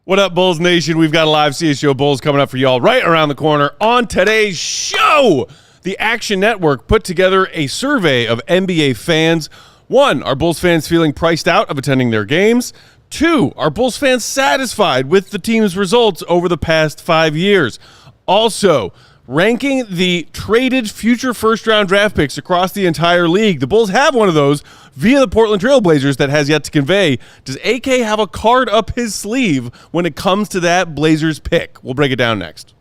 What up, Bulls Nation? We've got a live CHGO Bulls coming up for y'all right around the corner. On today's show, the Action Network put together a survey of NBA fans. 1, are Bulls fans feeling priced out of attending their games? 2, are Bulls fans satisfied with the team's results over the past 5 years? Also, ranking the traded future first-round draft picks across the entire league. The Bulls have one of those via the Portland Trail Blazers that has yet to convey. Does AK have a card up his sleeve when it comes to that Blazers pick? We'll break it down next.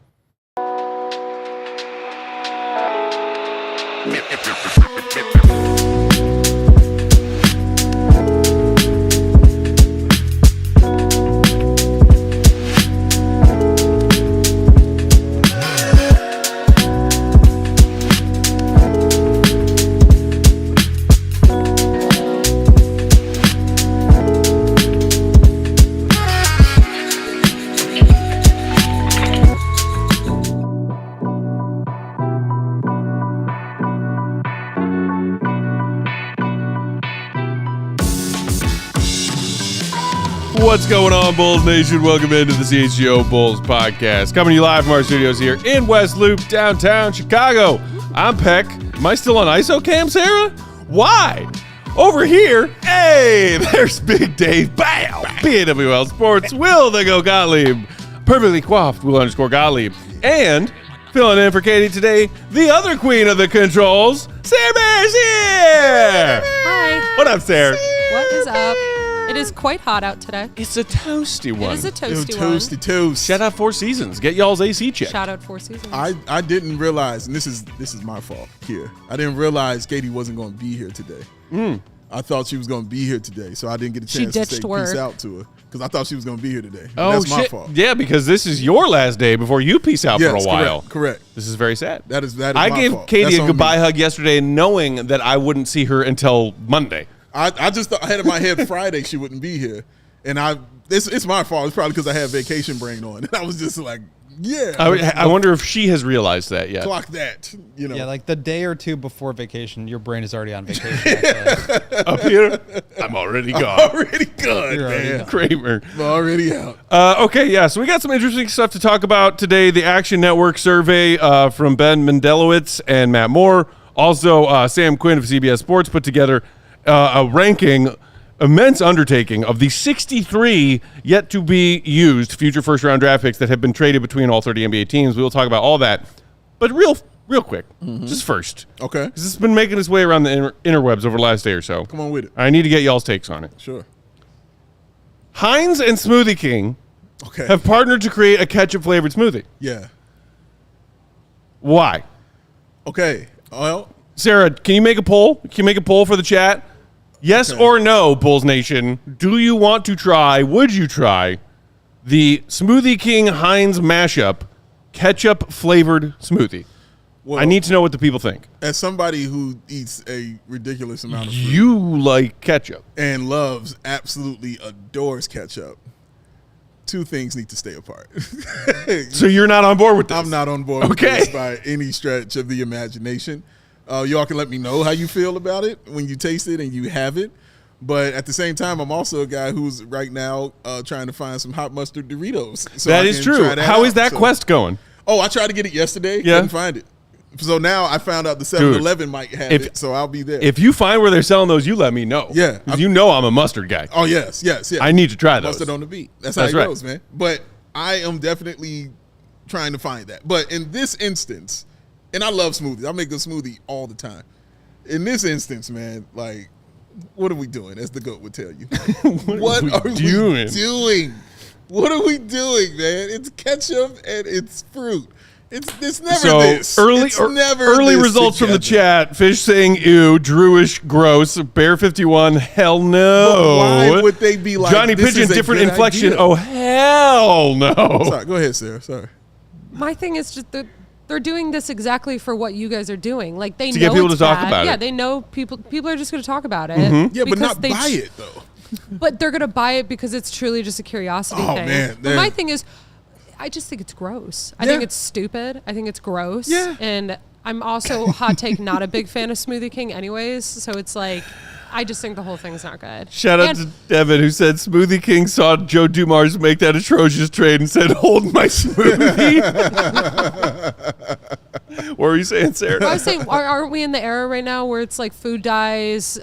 What's going on, Bulls Nation? Welcome into the CHGO Bulls Podcast. Coming to you live from our studios here in West Loop, downtown Chicago. I'm Peck. Am I still on ISO-cam, Sarah? Why? Over here, hey, there's Big Dave. Bow! PAWL Sports, Will the Go Gottlieb. Perfectly coiffed, Will _ Gottlieb. And filling in for Katie today, the other queen of the controls, Sarah Bear's here! Hi. What up, Sarah? What is up? It is quite hot out today. It's a toasty one. It is a toasty one. Toasty toast. Shout out Four Seasons. Get y'all's AC check. Shout out Four Seasons. I didn't realize, and this is my fault here. I didn't realize Giddey wasn't going to be here today. I thought she was going to be here today, so I didn't get a chance to say peace out to her because I thought she was going to be here today. Oh, that's my shit. fault. Yeah, because this is your last day before you peace out for a while. Correct. This is very sad. That is I my gave fault. Katie That's a on goodbye me. hug yesterday knowing that I wouldn't see her until Monday. I just thought I had in my head Friday she wouldn't be here, and it's my fault. It's probably because I had vacation brain on, and I was just like, yeah. I wonder if she has realized that yet. Clock that, Yeah, like the day or two before vacation, your brain is already on vacation. Actually. Up here, I'm already gone. Already gone, You're already man. gone. Kramer. I'm already out. Okay, yeah, so we got some interesting stuff to talk about today. The Action Network survey from Ben Mendelowitz and Matt Moore. Also, Sam Quinn of CBS Sports put together a ranking, immense undertaking of the 63 yet to be used future first-round draft picks that have been traded between all 30 NBA teams. We will talk about all that. But real quick, just first. Okay. Because it's been making its way around the interwebs over the last day or so. Come on with it. I need to get y'all's takes on it. Sure. Heinz and Smoothie King Okay. have partnered to create a ketchup-flavored smoothie. Yeah. Why? Okay. Well, Sarah, can you make a poll? Can you make a poll for the chat? Yes Okay. or no, Bulls Nation? Do you want to try, would you try, the Smoothie King Heinz mashup ketchup-flavored smoothie? well, I need to know what the people think. as somebody who eats a ridiculous amount of fruit You like ketchup. and absolutely adores ketchup, two things need to stay apart. So you're not on board with this? I'm not on board with Okay. this by any stretch of the imagination. Y'all can let me know how you feel about it when you taste it and you have it. But at the same time, I'm also a guy who's right now trying to find some hot mustard Doritos. So That I is can true. try that How is out. that quest going? Oh, I tried to get it yesterday. Yeah. Couldn't find it. So now I found out the 7-Eleven might have it, so I'll be there. If you find where they're selling those, you let me know. Yeah. 'Cause you know I'm a mustard guy. Oh, yes. I need to try those. Mustard on the beat. That's how That's it right. goes, man. But I am definitely trying to find that. But in this instance, and I love smoothies. I make a smoothie all the time. In this instance, man, like, what are we doing, as the GOAT would tell you? What are we doing? What are we doing, man? It's ketchup and it's fruit. It's never this. It's never early this results from the together. chat. Fish saying ew, Drewish, gross. Bear 51, hell no. But why would they be like Johnny this Pigeon, is a different good inflection. idea? Oh hell no. Sorry, go ahead, Sarah. Sorry. My thing is just they're doing this exactly for what you guys are doing. Like they To know get people it's to talk bad. about Yeah, it. they know people are just going to talk about it. Yeah, but because not they buy it though. But they're going to buy it because it's truly just a curiosity Oh, thing. man, But my thing is, I just think it's gross. I think it's stupid. I think it's gross. Yeah. And I'm also hot take not a big fan of Smoothie King anyways. So it's like I just think the whole thing's not good. Shout out to Devin, who said Smoothie King saw Joe Dumars make that atrocious trade and said, "Hold my smoothie." What were you saying, Sarah? I was saying, aren't we in the era right now where it's like food dyes,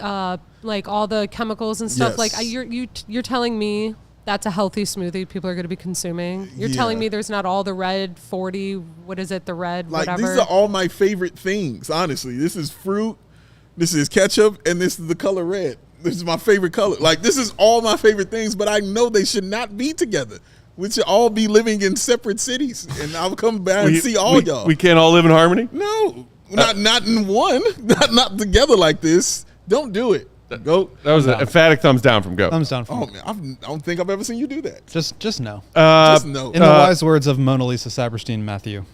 like all the chemicals and stuff? Yes. Like you're telling me that's a healthy smoothie people are going to be consuming. You're telling me there's not all the red 40, what is it, the red Like, whatever. these are all my favorite things, honestly. This is fruit, this is ketchup, and this is the color red. This is my favorite color. Like, this is all my favorite things, but I know they should not be together. We should all be living in separate cities, and I'll come back and see all y'all. We can't all live in harmony? No, not in one, not together like this. Don't do it. Go. That was an emphatic thumbs down from Go. Thumbs down from Oh me. man, I don't think I've ever seen you do that. Just no. Just no. In the wise words of Mona Lisa Saperstein, Matthew.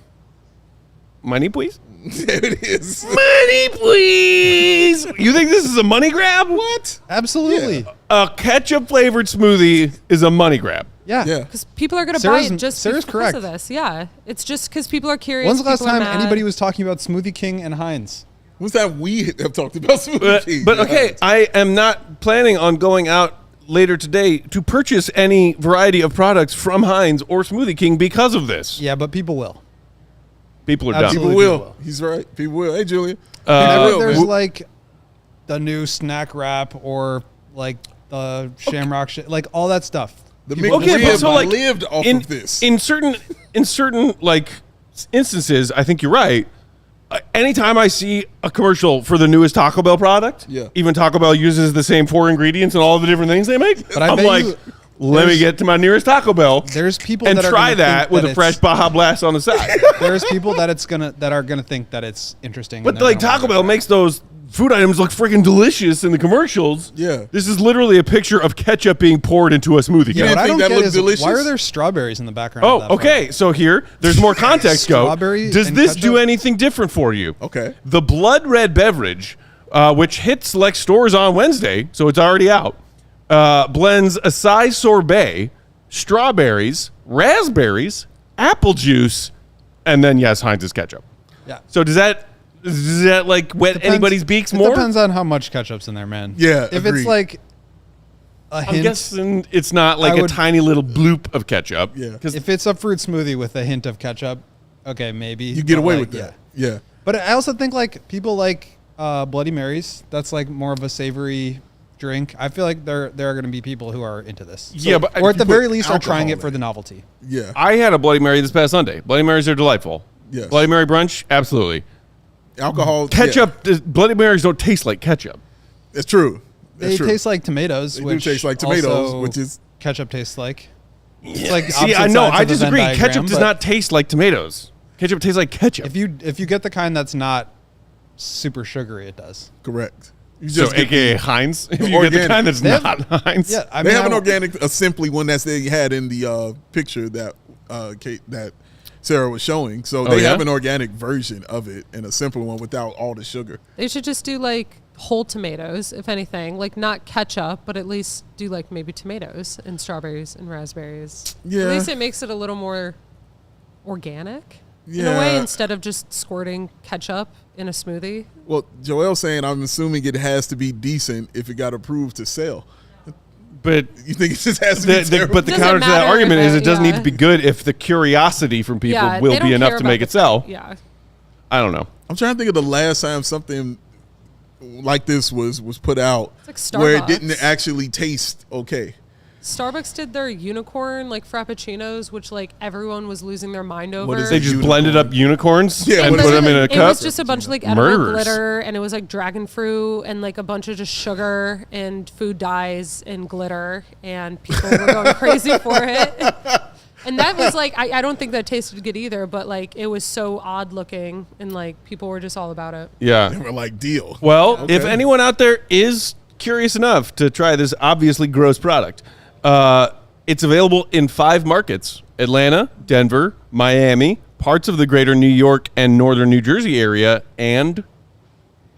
Money, please? There it is. Money, please! You think this is a money grab? What? Absolutely. A ketchup-flavored smoothie is a money grab. Yeah. Yeah. because people are going to buy Sarah's- it just Sarah's because correct. of this. Yeah, it's just because people are curious. When's the last people are time mad. anybody was talking about Smoothie King and Heinz? When's that we have talked about Smoothie? But okay, I am not planning on going out later today to purchase any variety of products from Heinz or Smoothie King because of this. Yeah, but people will. People are dumb. Absolutely. People will. will. He's right. People will. Hey, Julian. Whenever will, there's man. like the new snack wrap or like the Shamrock shit, like all that stuff. The People McRib Okay, but so like lived off in, of this. in certain like instances, I think you're right. Anytime I see a commercial for the newest Taco Bell product, Yeah. even Taco Bell uses the same 4 ingredients and all the different things they make. But I I'm bet like, you let me get to my nearest Taco Bell. There's people and that are try gonna that think with that a fresh it's- Baja Blast on the side. There's people that are gonna think that it's interesting. But and they're like gonna Taco want Bell it. makes those food items look freaking delicious in the commercials. Yeah. This is literally a picture of ketchup being poured into a smoothie. Yeah, cup. What I think don't that get looked is delicious? why are there strawberries in the background? of that Oh, okay. So here, there's more context, Go. Strawberry Does and this do ketchup? anything different for you? Okay. The Blood Red beverage, which hits select stores on Wednesday, so it's already out, blends acai sorbet, strawberries, raspberries, apple juice, and then, yes, Heinz's ketchup. Yeah. So does that like wet Depends- anybody's beaks it more? depends on how much ketchup's in there, man. Yeah, If agreed. it's like a I'm hint, guessing it's not like I a would- tiny little bloop of ketchup. Yeah. Because if it's a fruit smoothie with a hint of ketchup, okay, maybe You get but, away like, with that. Yeah. But I also think like people like Bloody Marys. That's like more of a savory drink. I feel like there are going to be people who are into this. Yeah, but or if at the you very put least are trying alcohol it for in the it. novelty. Yeah. I had a Bloody Mary this past Sunday. Bloody Marys are delightful. Yes. Bloody Mary brunch, absolutely. Alcohol. Ketchup, Bloody Marys don't taste like ketchup. Yeah. It's true. That's They true. taste like tomatoes. They do which taste like tomatoes, also which is- ketchup tastes like. It's like See, opposite I know, sides I of a Venn disagree. diagram, Ketchup does but not taste like tomatoes. Ketchup tastes like ketchup. If you get the kind that's not super sugary, it does. correct. You so, just get AKA the- Heinz. If the you get the organic. kind that's They have- not Heinz. Yeah, I they mean, have an I- organic, a simply one that they had in the picture that that Sarah was showing. So they yeah? have an organic version of it and a simpler one without all the sugar. They should just do like whole tomatoes, if anything, like not ketchup, but at least do like maybe tomatoes and strawberries and raspberries. Yeah. At least it makes it a little more organic in a way Yeah. instead of just squirting ketchup in a smoothie. Well, Joel's saying I'm assuming it has to be decent if it got approved to sell. But You think it just has to be terrible? but the Doesn't counter to that matter argument if is it doesn't need yeah. to be good if the curiosity from people Yeah, will they don't be enough care to about make the- it sell. Yeah. I don't know. I'm trying to think of the last time something like this was put out It's like where it Starbucks. didn't actually taste okay. Starbucks did their unicorn like frappuccinos, which like everyone was losing their mind over. is They it? just Unicorn. blended up unicorns Yeah, and what put is them in a It cup. was just a bunch of like edible Murderers. glitter, and it was like dragon fruit and like a bunch of just sugar and food dyes and glitter, and people were going crazy for it. And that was like, I don't think that tasted good either, but like it was so odd looking, and like people were just all about it. Yeah. They were like, deal. Well, if Okay. anyone out there is curious enough to try this obviously gross product, it's available in 5 markets: Atlanta, Denver, Miami, parts of the greater New York and northern New Jersey area, and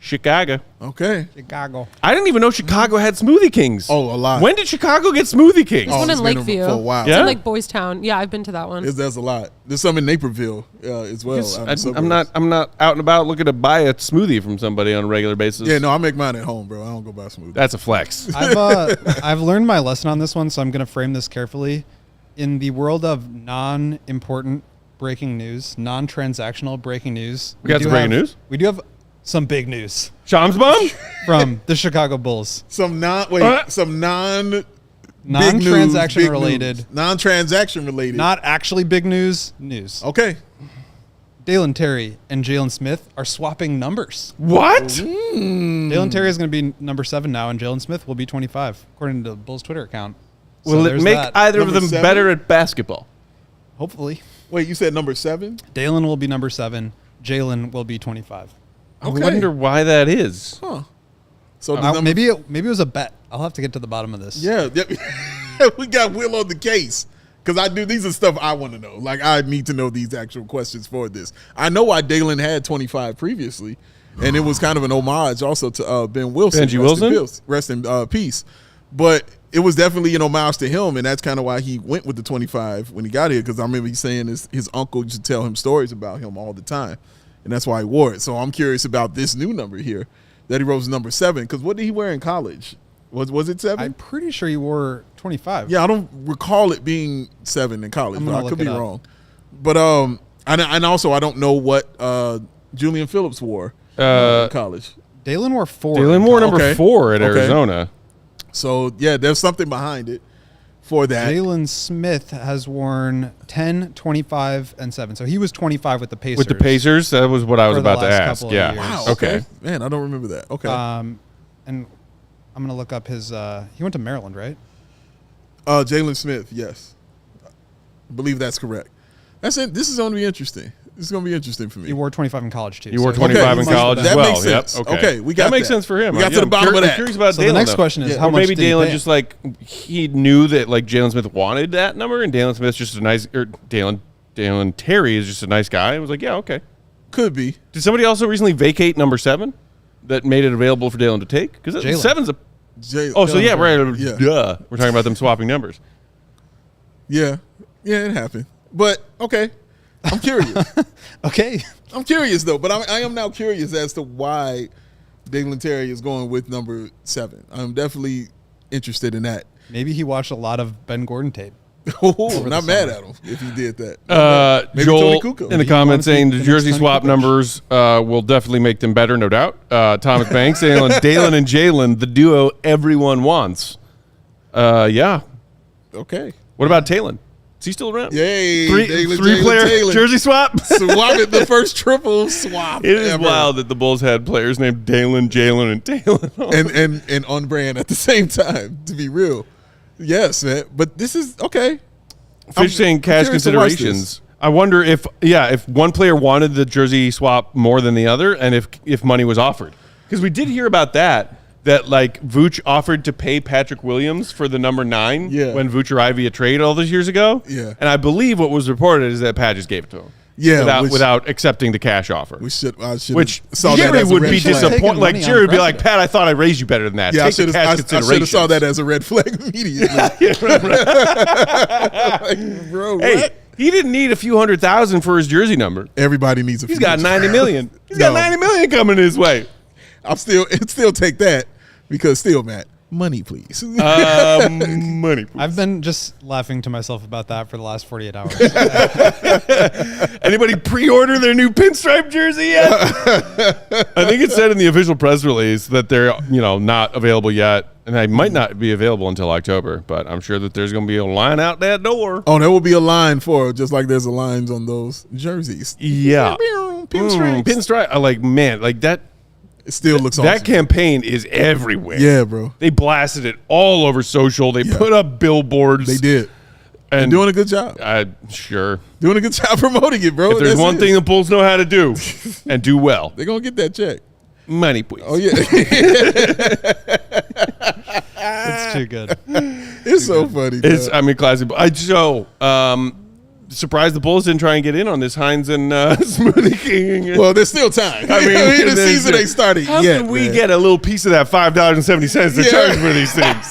Chicago. Okay. Chicago. I didn't even know Chicago had Smoothie Kings. Oh, a lot. When did Chicago get Smoothie Kings? There's one in it's been Lakeview. for a while. Yeah? It's in like Boys Town. Yeah, I've been to that one. There's a lot. There's some in Naperville as well. out in the suburbs. I'm not out and about looking to buy a smoothie from somebody on a regular basis. Yeah, no, I make mine at home, bro. I don't go buy smoothie. That's a flex. I've learned my lesson on this one, so I'm going to frame this carefully. In the world of non-important breaking news, non-transactional breaking news, We got some breaking news? We do have some big news Shams Bum? from the Chicago Bulls. some non-transaction related. Non-transaction related. Not actually big news. Okay. Dalen Terry and Jalen Smith are swapping numbers. What? Dalen Terry is going to be number 7 now, and Jalen Smith will be 25, according to the Bulls Twitter account. So Will it there's make that. either of Number them 7? better at basketball? Hopefully. Wait, you said number 7? Dalen will be number 7. Jalen will be 25. I wonder why that is. Huh. So the Maybe it was a bet. I'll have to get to the bottom of this. Yeah. We got Will on the case. Because these are stuff I want to know. Like, I need to know these actual questions for this. I know why Dalen had 25 previously, and it was kind of an homage also to Ben Wilson. Benji Wilson? Rest in peace. But it was definitely an homage to him, and that's kind of why he went with the 25 when he got here, because I remember he saying his uncle used to tell him stories about him all the time, and that's why he wore it. So I'm curious about this new number here that he rose number 7, because what did he wear in college? Was it 7? I'm pretty sure you wore 25. Yeah, I don't recall it being 7 in college, I'm but gonna I could look be it up. wrong. But and also I don't know what Julian Phillips wore in college. Dalen wore 4. Dalen wore number Okay. 4 at Okay. Arizona. So yeah, there's something behind it for that. Jalen Smith has worn 10, 25, and 7. So he was 25 with the Pacers. With the Pacers, that was what I was For the about to last ask. couple of Yeah. years. Wow. Okay. Man, I don't remember that. Okay. And I'm going to look up his he went to Maryland, right? Jalen Smith, yes, I believe that's correct. That's it. This is going to be interesting. This is going to be interesting for me. He wore 25 in college, too. You wore So 25 in Okay, college as that well. makes sense. Yep. Okay, we got that. Makes that. sense for him. We got to the bottom of that. I'm curious about So the Dalen, next though. question is, Yeah. how Or much maybe did he Dalen pay just him? like he knew that like Jalen Smith wanted that number, and Dalen Smith's just a nice, or Dalen Terry is just a nice guy. I was like, yeah, okay. Could be. Did somebody also recently vacate number 7 that made it available for Dalen to take? Because Jalen. 7's a. Jalen. Oh, so yeah, right. Yeah. Duh. We're talking about them swapping numbers. Yeah, it happened. But okay, I'm curious. Okay. I'm curious though, but I am now curious as to why Dalen Terry is going with number 7. I'm definitely interested in that. Maybe he watched a lot of Ben Gordon tape. Oh, the not mad summer. at him if he did that. Maybe Joel Tony Kukoc. in the Maybe comments he saying wanted the to be the jersey next swap Tony Kukoc. numbers will definitely make them better, no doubt. Thomas Banks saying Dalen and Jalen, the duo everyone wants. Yeah. Okay. What about Talon? Is he still around? Yay. Three Jalen player Taylor. jersey swap. Swap it, the first triple swap. It is ever. wild that the Bulls had players named Dalen, Jalen, and Talon. And on brand at the same time, to be real. Yes, man. But this is okay. Fish saying cash curious to watch considerations. I wonder if one player wanted the jersey swap more than the other, and if money was offered, because we did hear about that like Vooch offered to pay Patrick Williams for the number 9 when Vooch arrived via trade all those years ago. Yeah. And I believe what was reported is that Pat just gave it to him. Yeah, without accepting the cash offer. I should Which saw that Jerry as a would red be flag. disappointed. Like money Jerry on would be like, precedent. Pat, I thought I raised you better than that. Yeah, I Take the should cash have consideration. saw that as a red flag immediately. Like, bro, Hey, what? he didn't need a few $100,000 for his jersey number. Everybody needs a He's few. got $90 million. He's got No. $90 million coming his way. I'll still take that because still, Matt, money, please. Money. I've been just laughing to myself about that for the last 48 hours. Anybody pre-order their new pinstripe jersey yet? I think it said in the official press release that they're not available yet, and they might not be available until October. But I'm sure that there's going to be a line out that door. Oh, there will be a line for it, just like there's a lines on those jerseys. Yeah, Pinstripes. pinstripe. I like that. It still looks That awesome. campaign is everywhere. Yeah, bro. They blasted it all over social. They put up billboards. They did. And Doing a good job. Sure. Doing a good job promoting it, bro. If there's That's one it. thing the Bulls know how to do and do well, They're going to get that check. money, please. Oh, yeah. It's too good. It's so funny. It's dog. classic. surprised the Bulls didn't try and get in on this Heinz and Smoothie King. Well, there's still time. I mean, the season ain't started how yet. Can we get a little piece of that $5.70 to charge for these things?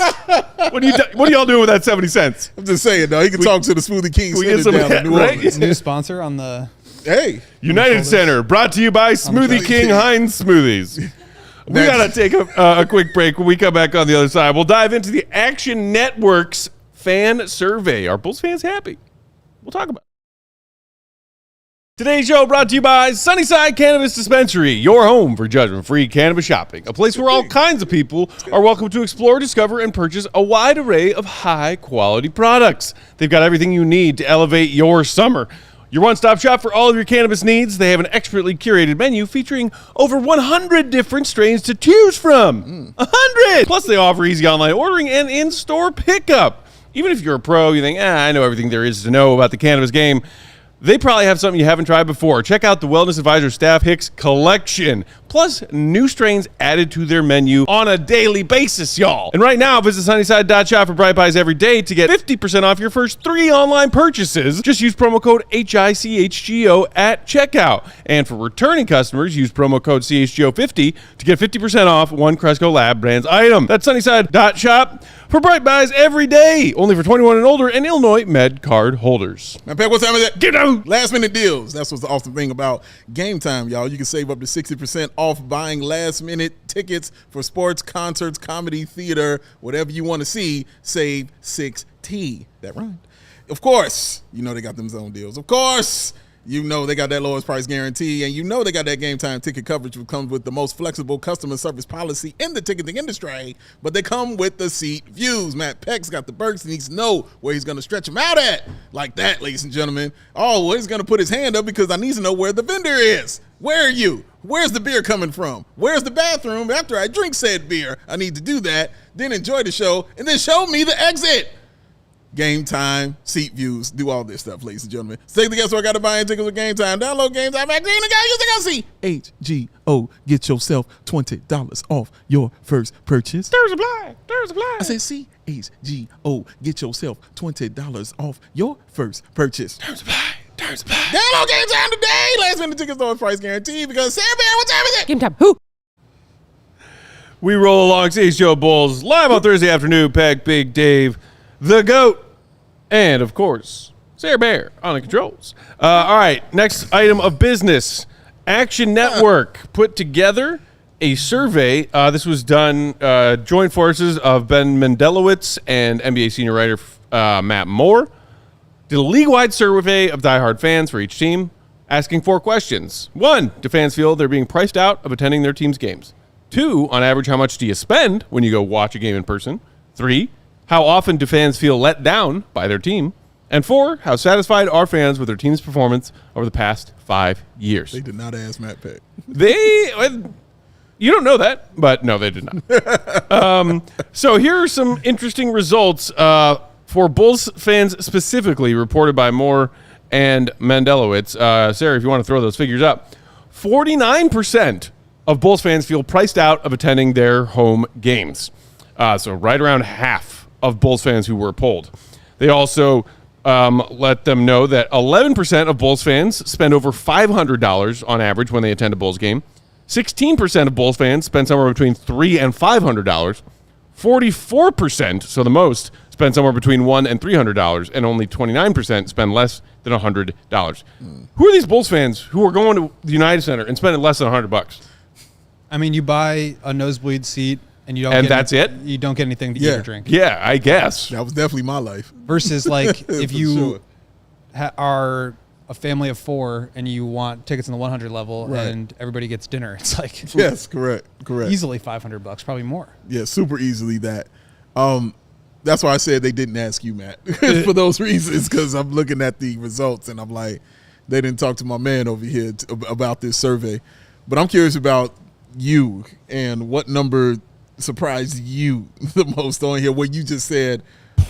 What are y'all doing with that 70 cents? I'm just saying, though. He can talk to the Smoothie King we get Center some down in New right? Orleans. New sponsor on the United Center, brought to you by Smoothie King Heinz Smoothies. We got to take a quick break. When we come back on the other side, we'll dive into the Action Network's fan survey. Are Bulls fans happy? We'll talk about it. Today's show brought to you by Sunnyside Cannabis Dispensary, your home for judgment-free cannabis shopping. A place where all kinds of people are welcome to explore, discover, and purchase a wide array of high-quality products. They've got everything you need to elevate your summer. Your one-stop shop for all of your cannabis needs. They have an expertly curated menu featuring over 100 different strains to choose from. 100! Plus, they offer easy online ordering and in-store pickup. Even if you're a pro, you think, I know everything there is to know about the cannabis game. They probably have something you haven't tried before. Check out the Wellness Advisor Staff Picks collection. Plus, new strains added to their menu on a daily basis, y'all. And right now, visit Sunnyside.shop for Bright Buys every day to get 50% off your first 3 online purchases. Just use promo code HICHGO at checkout. And for returning customers, use promo code CHGO50 to get 50% off one Cresco Lab Brands item. That's Sunnyside.shop for Bright Buys every day. Only for 21 and older and Illinois Med card holders. Now, Peck, what time is it? Get out! Last minute deals. That's what's the awesome thing about Game Time, y'all. You can save up to 60% off buying last minute tickets for sports, concerts, comedy, theater, whatever you want to see. Save 6T. That rhymed. Of course, you know they got them zone deals. Of course, you know they got that lowest price guarantee, and you know they got that Game Time ticket coverage, which comes with the most flexible customer service policy in the ticketing industry, but they come with the seat views. Matt Peck's got the Burks, and he needs to know where he's going to stretch them out at. Like that, ladies and gentlemen. Oh, well, he's going to put his hand up because I need to know where the vendor is. Where are you? Where's the beer coming from? Where's the bathroom? After I drink said beer, I need to do that, then enjoy the show, and then show me the exit. Game Time, seat views, do all this stuff, ladies and gentlemen. Take the guesswork out of buying tickets with Game Time. Download Game Time magazine and use the CHGO. Get yourself $20 off your first purchase. There's a blind. I said CHGO. Get yourself $20 off your first purchase. There's a blind. Download Game Time today. Last minute tickets on price guarantee because Sam Bear, what time is it? Game time. Who? We roll along CHGO Bulls live on Thursday afternoon. Peck, Big Dave, the GOAT, and of course, Sarah Bear on the controls. All right, next item of business. Action Network put together a survey. This was done joint forces of Ben Mendelowitz and NBA senior writer Matt Moore. Did a league-wide survey of diehard fans for each team, asking 4 questions. 1, do fans feel they're being priced out of attending their team's games? 2, on average, how much do you spend when you go watch a game in person? 3, how often do fans feel let down by their team? And 4, how satisfied are fans with their team's performance over the past 5 years? They did not ask Matt Peck. You don't know that, but no, they did not. So here are some interesting results for Bulls fans specifically, reported by Moore and Mendelowitz. Sarah, if you want to throw those figures up. 49% of Bulls fans feel priced out of attending their home games. So right around half of Bulls fans who were polled. They also let them know that 11% of Bulls fans spend over $500 on average when they attend a Bulls game. 16% of Bulls fans spend somewhere between $300 and $500. 44%, so the most, spend somewhere between $100 and $300, and only 29% spend less than $100. Who are these Bulls fans who are going to the United Center and spending less than $100? I mean, you buy a nosebleed seat and you don't. And get that's it? You don't get anything to eat or drink. Yeah, I guess. That was definitely my life. Versus like if For you sure. are a family of 4 and you want tickets in the 100 level Right. and everybody gets dinner, it's like Yes, correct. easily $500, probably more. Yeah, super easily that. That's why I said they didn't ask you, Matt, for those reasons, because I'm looking at the results and I'm like, they didn't talk to my man over here about this survey. But I'm curious about you and what number surprised you the most on here where you just said,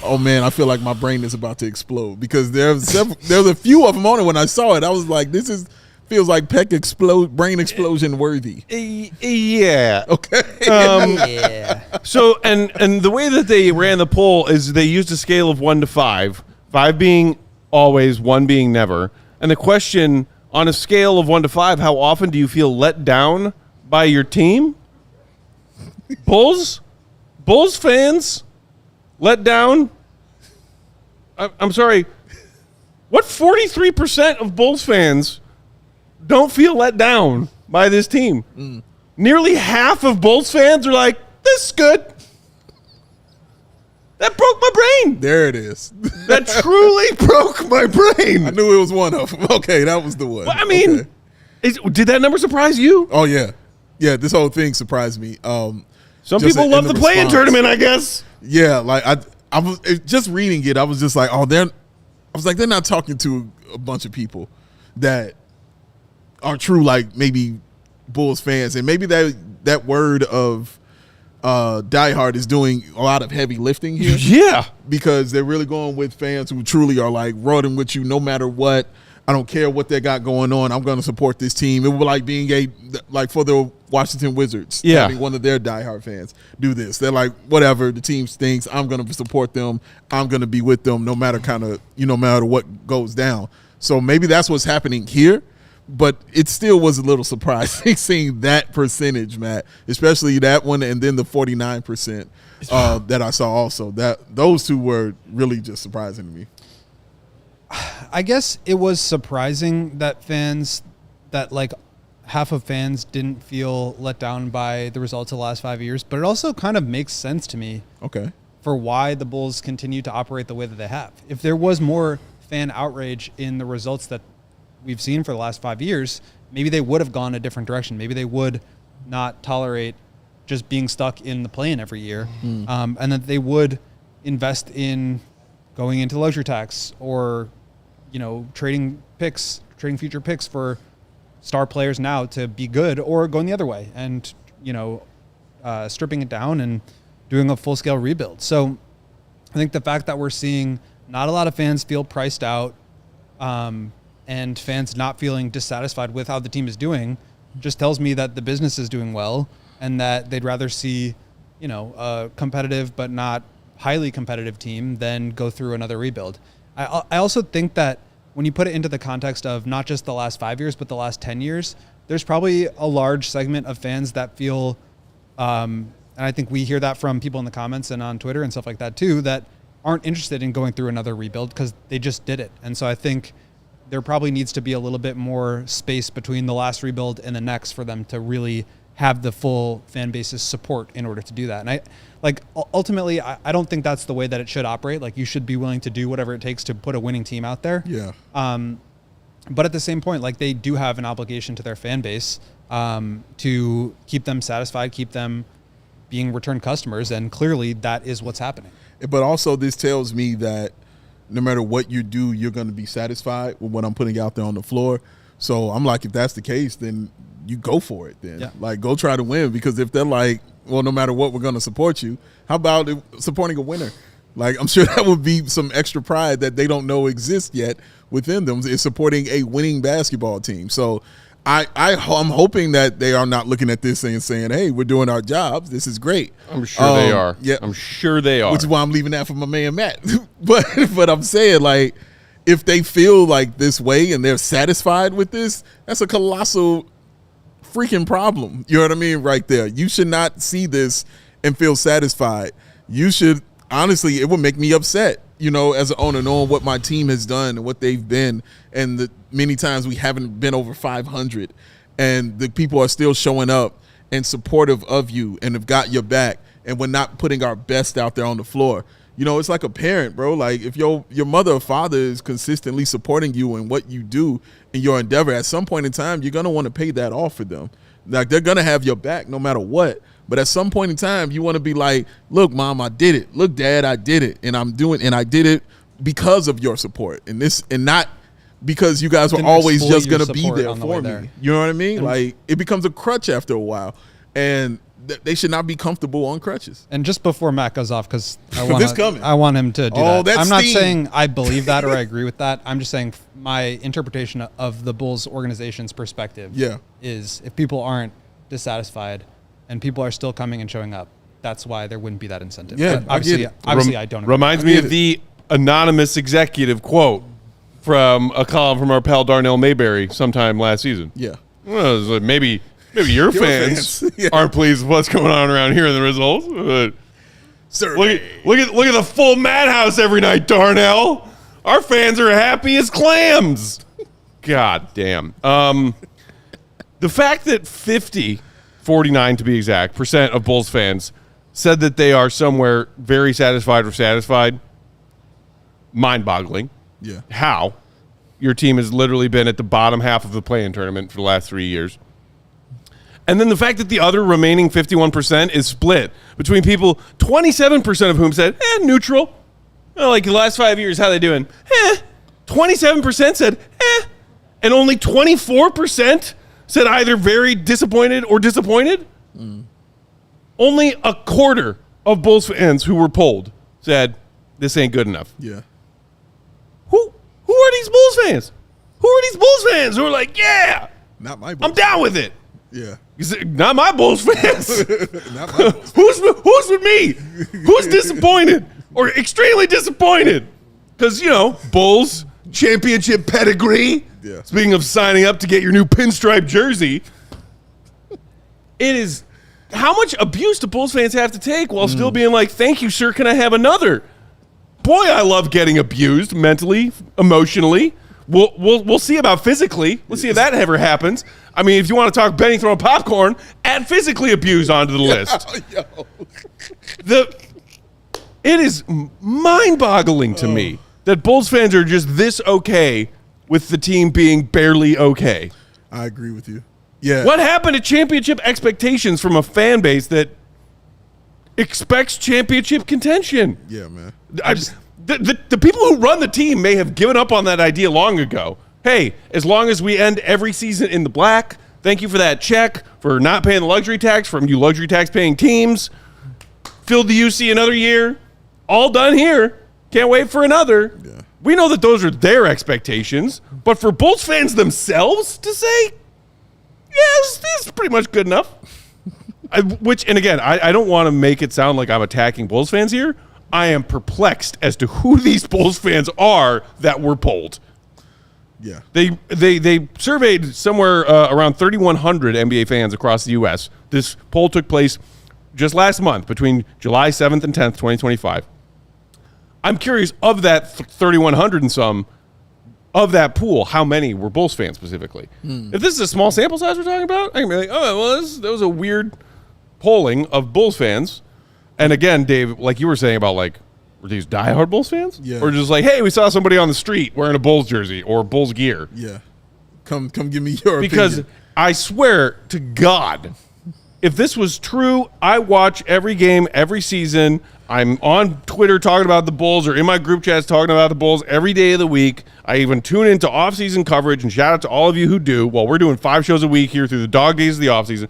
oh, man, I feel like my brain is about to explode. Because there's a few of them on it. When I saw it, I was like, feels like Peck brain explosion worthy. Yeah. Okay. Yeah. So, and the way that they ran the poll is they used a scale of 1 to 5, 5 being always, 1 being never. And the question, on a scale of 1 to 5, how often do you feel let down by your team? Bulls fans let down? I'm sorry. What 43% of Bulls fans don't feel let down by this team? Nearly half of Bulls fans are like, this is good. That broke my brain. There it is. That truly broke my brain. I knew it was one of them. Okay, that was the one. Well, I mean, okay. Did that number surprise you? Oh, yeah. Yeah, this whole thing surprised me. Some people love the play-in tournament, I guess. Yeah, like I was just reading it. I was just like, they're not talking to a bunch of people that are true, like maybe Bulls fans, and maybe that word of diehard is doing a lot of heavy lifting here. Yeah, because they're really going with fans who truly are like rolling with you no matter what. I don't care what they got going on. I'm going to support this team. It would be like being like for the Washington Wizards. Yeah. Having one of their diehard fans do this. They're like, whatever, the team stinks. I'm going to support them. I'm going to be with them no matter no matter what goes down. So maybe that's what's happening here. But it still was a little surprising seeing that percentage, Matt, especially that one and then the 49% that I saw also. Those two were really just surprising to me. I guess it was surprising that half of fans didn't feel let down by the results of the last 5 years, but it also kind of makes sense to me. Okay. For why the Bulls continue to operate the way that they have. If there was more fan outrage in the results that we've seen for the last 5 years, maybe they would have gone a different direction. Maybe they would not tolerate just being stuck in the play-in every year, and that they would invest in going into luxury tax or trading future picks for star players now to be good, or going the other way and, stripping it down and doing a full scale rebuild. So I think the fact that we're seeing not a lot of fans feel priced out, and fans not feeling dissatisfied with how the team is doing just tells me that the business is doing well and that they'd rather see, a competitive but not highly competitive team than go through another rebuild. I also think that when you put it into the context of not just the last 5 years, but the last 10 years, there's probably a large segment of fans that feel, and I think we hear that from people in the comments and on Twitter and stuff like that too, that aren't interested in going through another rebuild because they just did it. And so I think there probably needs to be a little bit more space between the last rebuild and the next for them to really have the full fan base's support in order to do that. And ultimately, I don't think that's the way that it should operate. Like, you should be willing to do whatever it takes to put a winning team out there. Yeah. But at the same point, like, they do have an obligation to their fan base to keep them satisfied, keep them being return customers, and clearly that is what's happening. But also, this tells me that no matter what you do, you're going to be satisfied with what I'm putting out there on the floor. So I'm like, if that's the case, then you go for it then. Yeah. Like, go try to win, because if they're like, well, no matter what, we're going to support you, how about supporting a winner? Like, I'm sure that would be some extra pride that they don't know exists yet within them, is supporting a winning basketball team. So I'm hoping that they are not looking at this and saying, hey, we're doing our jobs. This is great. I'm sure they are. Yeah. I'm sure they are. Which is why I'm leaving that for my man, Matt. But I'm saying, like, if they feel like this way and they're satisfied with this, that's a colossal freaking problem. You know what I mean? Right there. You should not see this and feel satisfied. You should, honestly, it would make me upset, as an owner, knowing what my team has done and what they've been, and the many times we haven't been over 500, and the people are still showing up and supportive of you and have got your back, and we're not putting our best out there on the floor. It's like a parent, bro. Like, if your mother or father is consistently supporting you in what you do in your endeavor, at some point in time, you're going to want to pay that off for them. Like, they're going to have your back no matter what. But at some point in time, you want to be like, look, Mom, I did it. Look, Dad, I did it. And I did it because of your support. And not because you guys were always just going to be there for me. You know what I mean? Like, it becomes a crutch after a while. And they should not be comfortable on crutches. And just before Matt goes off, because I want him to do that. I'm not saying I believe that or I agree with that. I'm just saying my interpretation of the Bulls organization's perspective is, if people aren't dissatisfied and people are still coming and showing up, that's why there wouldn't be that incentive. Yeah, but obviously I don't agree. Reminds me of the anonymous executive quote. from a column from our pal Darnell Mayberry sometime last season. Yeah. Well, it was like maybe your fans Yeah. aren't pleased with what's going on around here in the results. But Survey. look at the full madhouse every night, Darnell. Our fans are happy as clams. God damn. The fact that 49 to be exact, percent of Bulls fans said that they are somewhere very satisfied or satisfied, mind-boggling. Yeah. How? Your team has literally been at the bottom half of the play-in tournament for the last 3 years. And then the fact that the other remaining 51% is split between people, 27% of whom said, neutral. Like the last 5 years, how they doing? 27% said, and only 24% said either very disappointed or disappointed. Only a quarter of Bulls fans who were polled said, this ain't good enough. Yeah. Who are these Bulls fans? Who are these Bulls fans who are like, yeah, Not my Bulls. I'm down with it? Yeah. Not my Bulls fans. Not my Bulls. Who's with me? Who's disappointed or extremely disappointed? Because, Bulls, championship pedigree. Yeah. Speaking of signing up to get your new pinstripe jersey, it is how much abuse do Bulls fans have to take while still being like, thank you, sir, can I have another? Boy, I love getting abused mentally, emotionally. We'll see about physically. Let's see if that ever happens. I mean, if you want to talk Benny throwing popcorn, add physically abused onto the list. It is mind-boggling to me that Bulls fans are just this okay with the team being barely okay. I agree with you. Yeah. What happened to championship expectations from a fan base that expects championship contention? Yeah, man. The people who run the team may have given up on that idea long ago. Hey, as long as we end every season in the black, thank you for that check for not paying the luxury tax from you luxury tax paying teams. Filled the UC another year. All done here. Can't wait for another. Yeah. We know that those are their expectations, but for Bulls fans themselves to say, yes, this is pretty much good enough. I don't want to make it sound like I'm attacking Bulls fans here. I am perplexed as to who these Bulls fans are that were polled. Yeah. They surveyed somewhere around 3,100 NBA fans across the U.S. This poll took place just last month between July 7th and 10th, 2025. I'm curious, of that 3,100 and some, of that pool, how many were Bulls fans specifically? If this is a small sample size we're talking about, I can be like, that was a weird polling of Bulls fans. And again, Dave, like you were saying about were these diehard Bulls fans? Yeah. Or just like, hey, we saw somebody on the street wearing a Bulls jersey or Bulls gear. Yeah. Come give me your Because opinion. I swear to God, if this was true, I watch every game, every season. I'm on Twitter talking about the Bulls or in my group chats talking about the Bulls every day of the week. I even tune into off-season coverage, and shout out to all of you who do. Well, we're doing 5 shows a week here through the dog days of the off-season.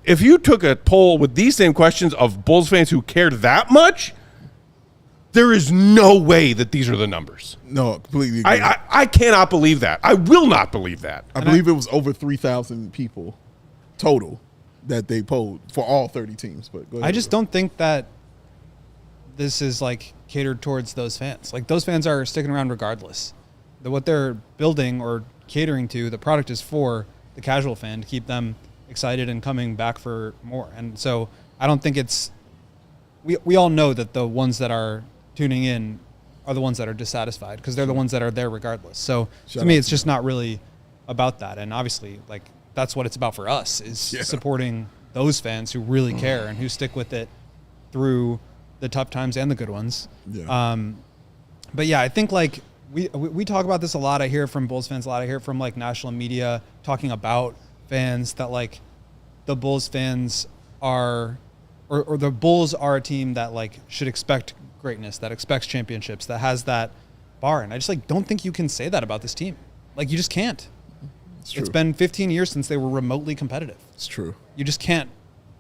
If you took a poll with these same questions of Bulls fans who cared that much, there is no way that these are the numbers. No, completely agree. I cannot believe that. I will not believe that. I believe it was over 3,000 people total that they polled for all 30 teams. But go ahead. I just don't think that this is catered towards those fans. Those fans are sticking around regardless. What they're building or catering to, the product is for the casual fan to keep them excited and coming back for more. And so I don't think we all know that the ones that are tuning in are the ones that are dissatisfied because they're the ones that are there regardless. So to me, it's just not really about that. And obviously, that's what it's about for us is supporting those fans who really care and who stick with it through the tough times and the good ones. Yeah. But yeah, I think we talk about this a lot. I hear from Bulls fans a lot. I hear from national media talking about fans that the Bulls fans are, or the Bulls are a team that should expect greatness, that expects championships, that has that bar. And I just don't think you can say that about this team. You just can't. It's been 15 years since they were remotely competitive. It's true. You just can't.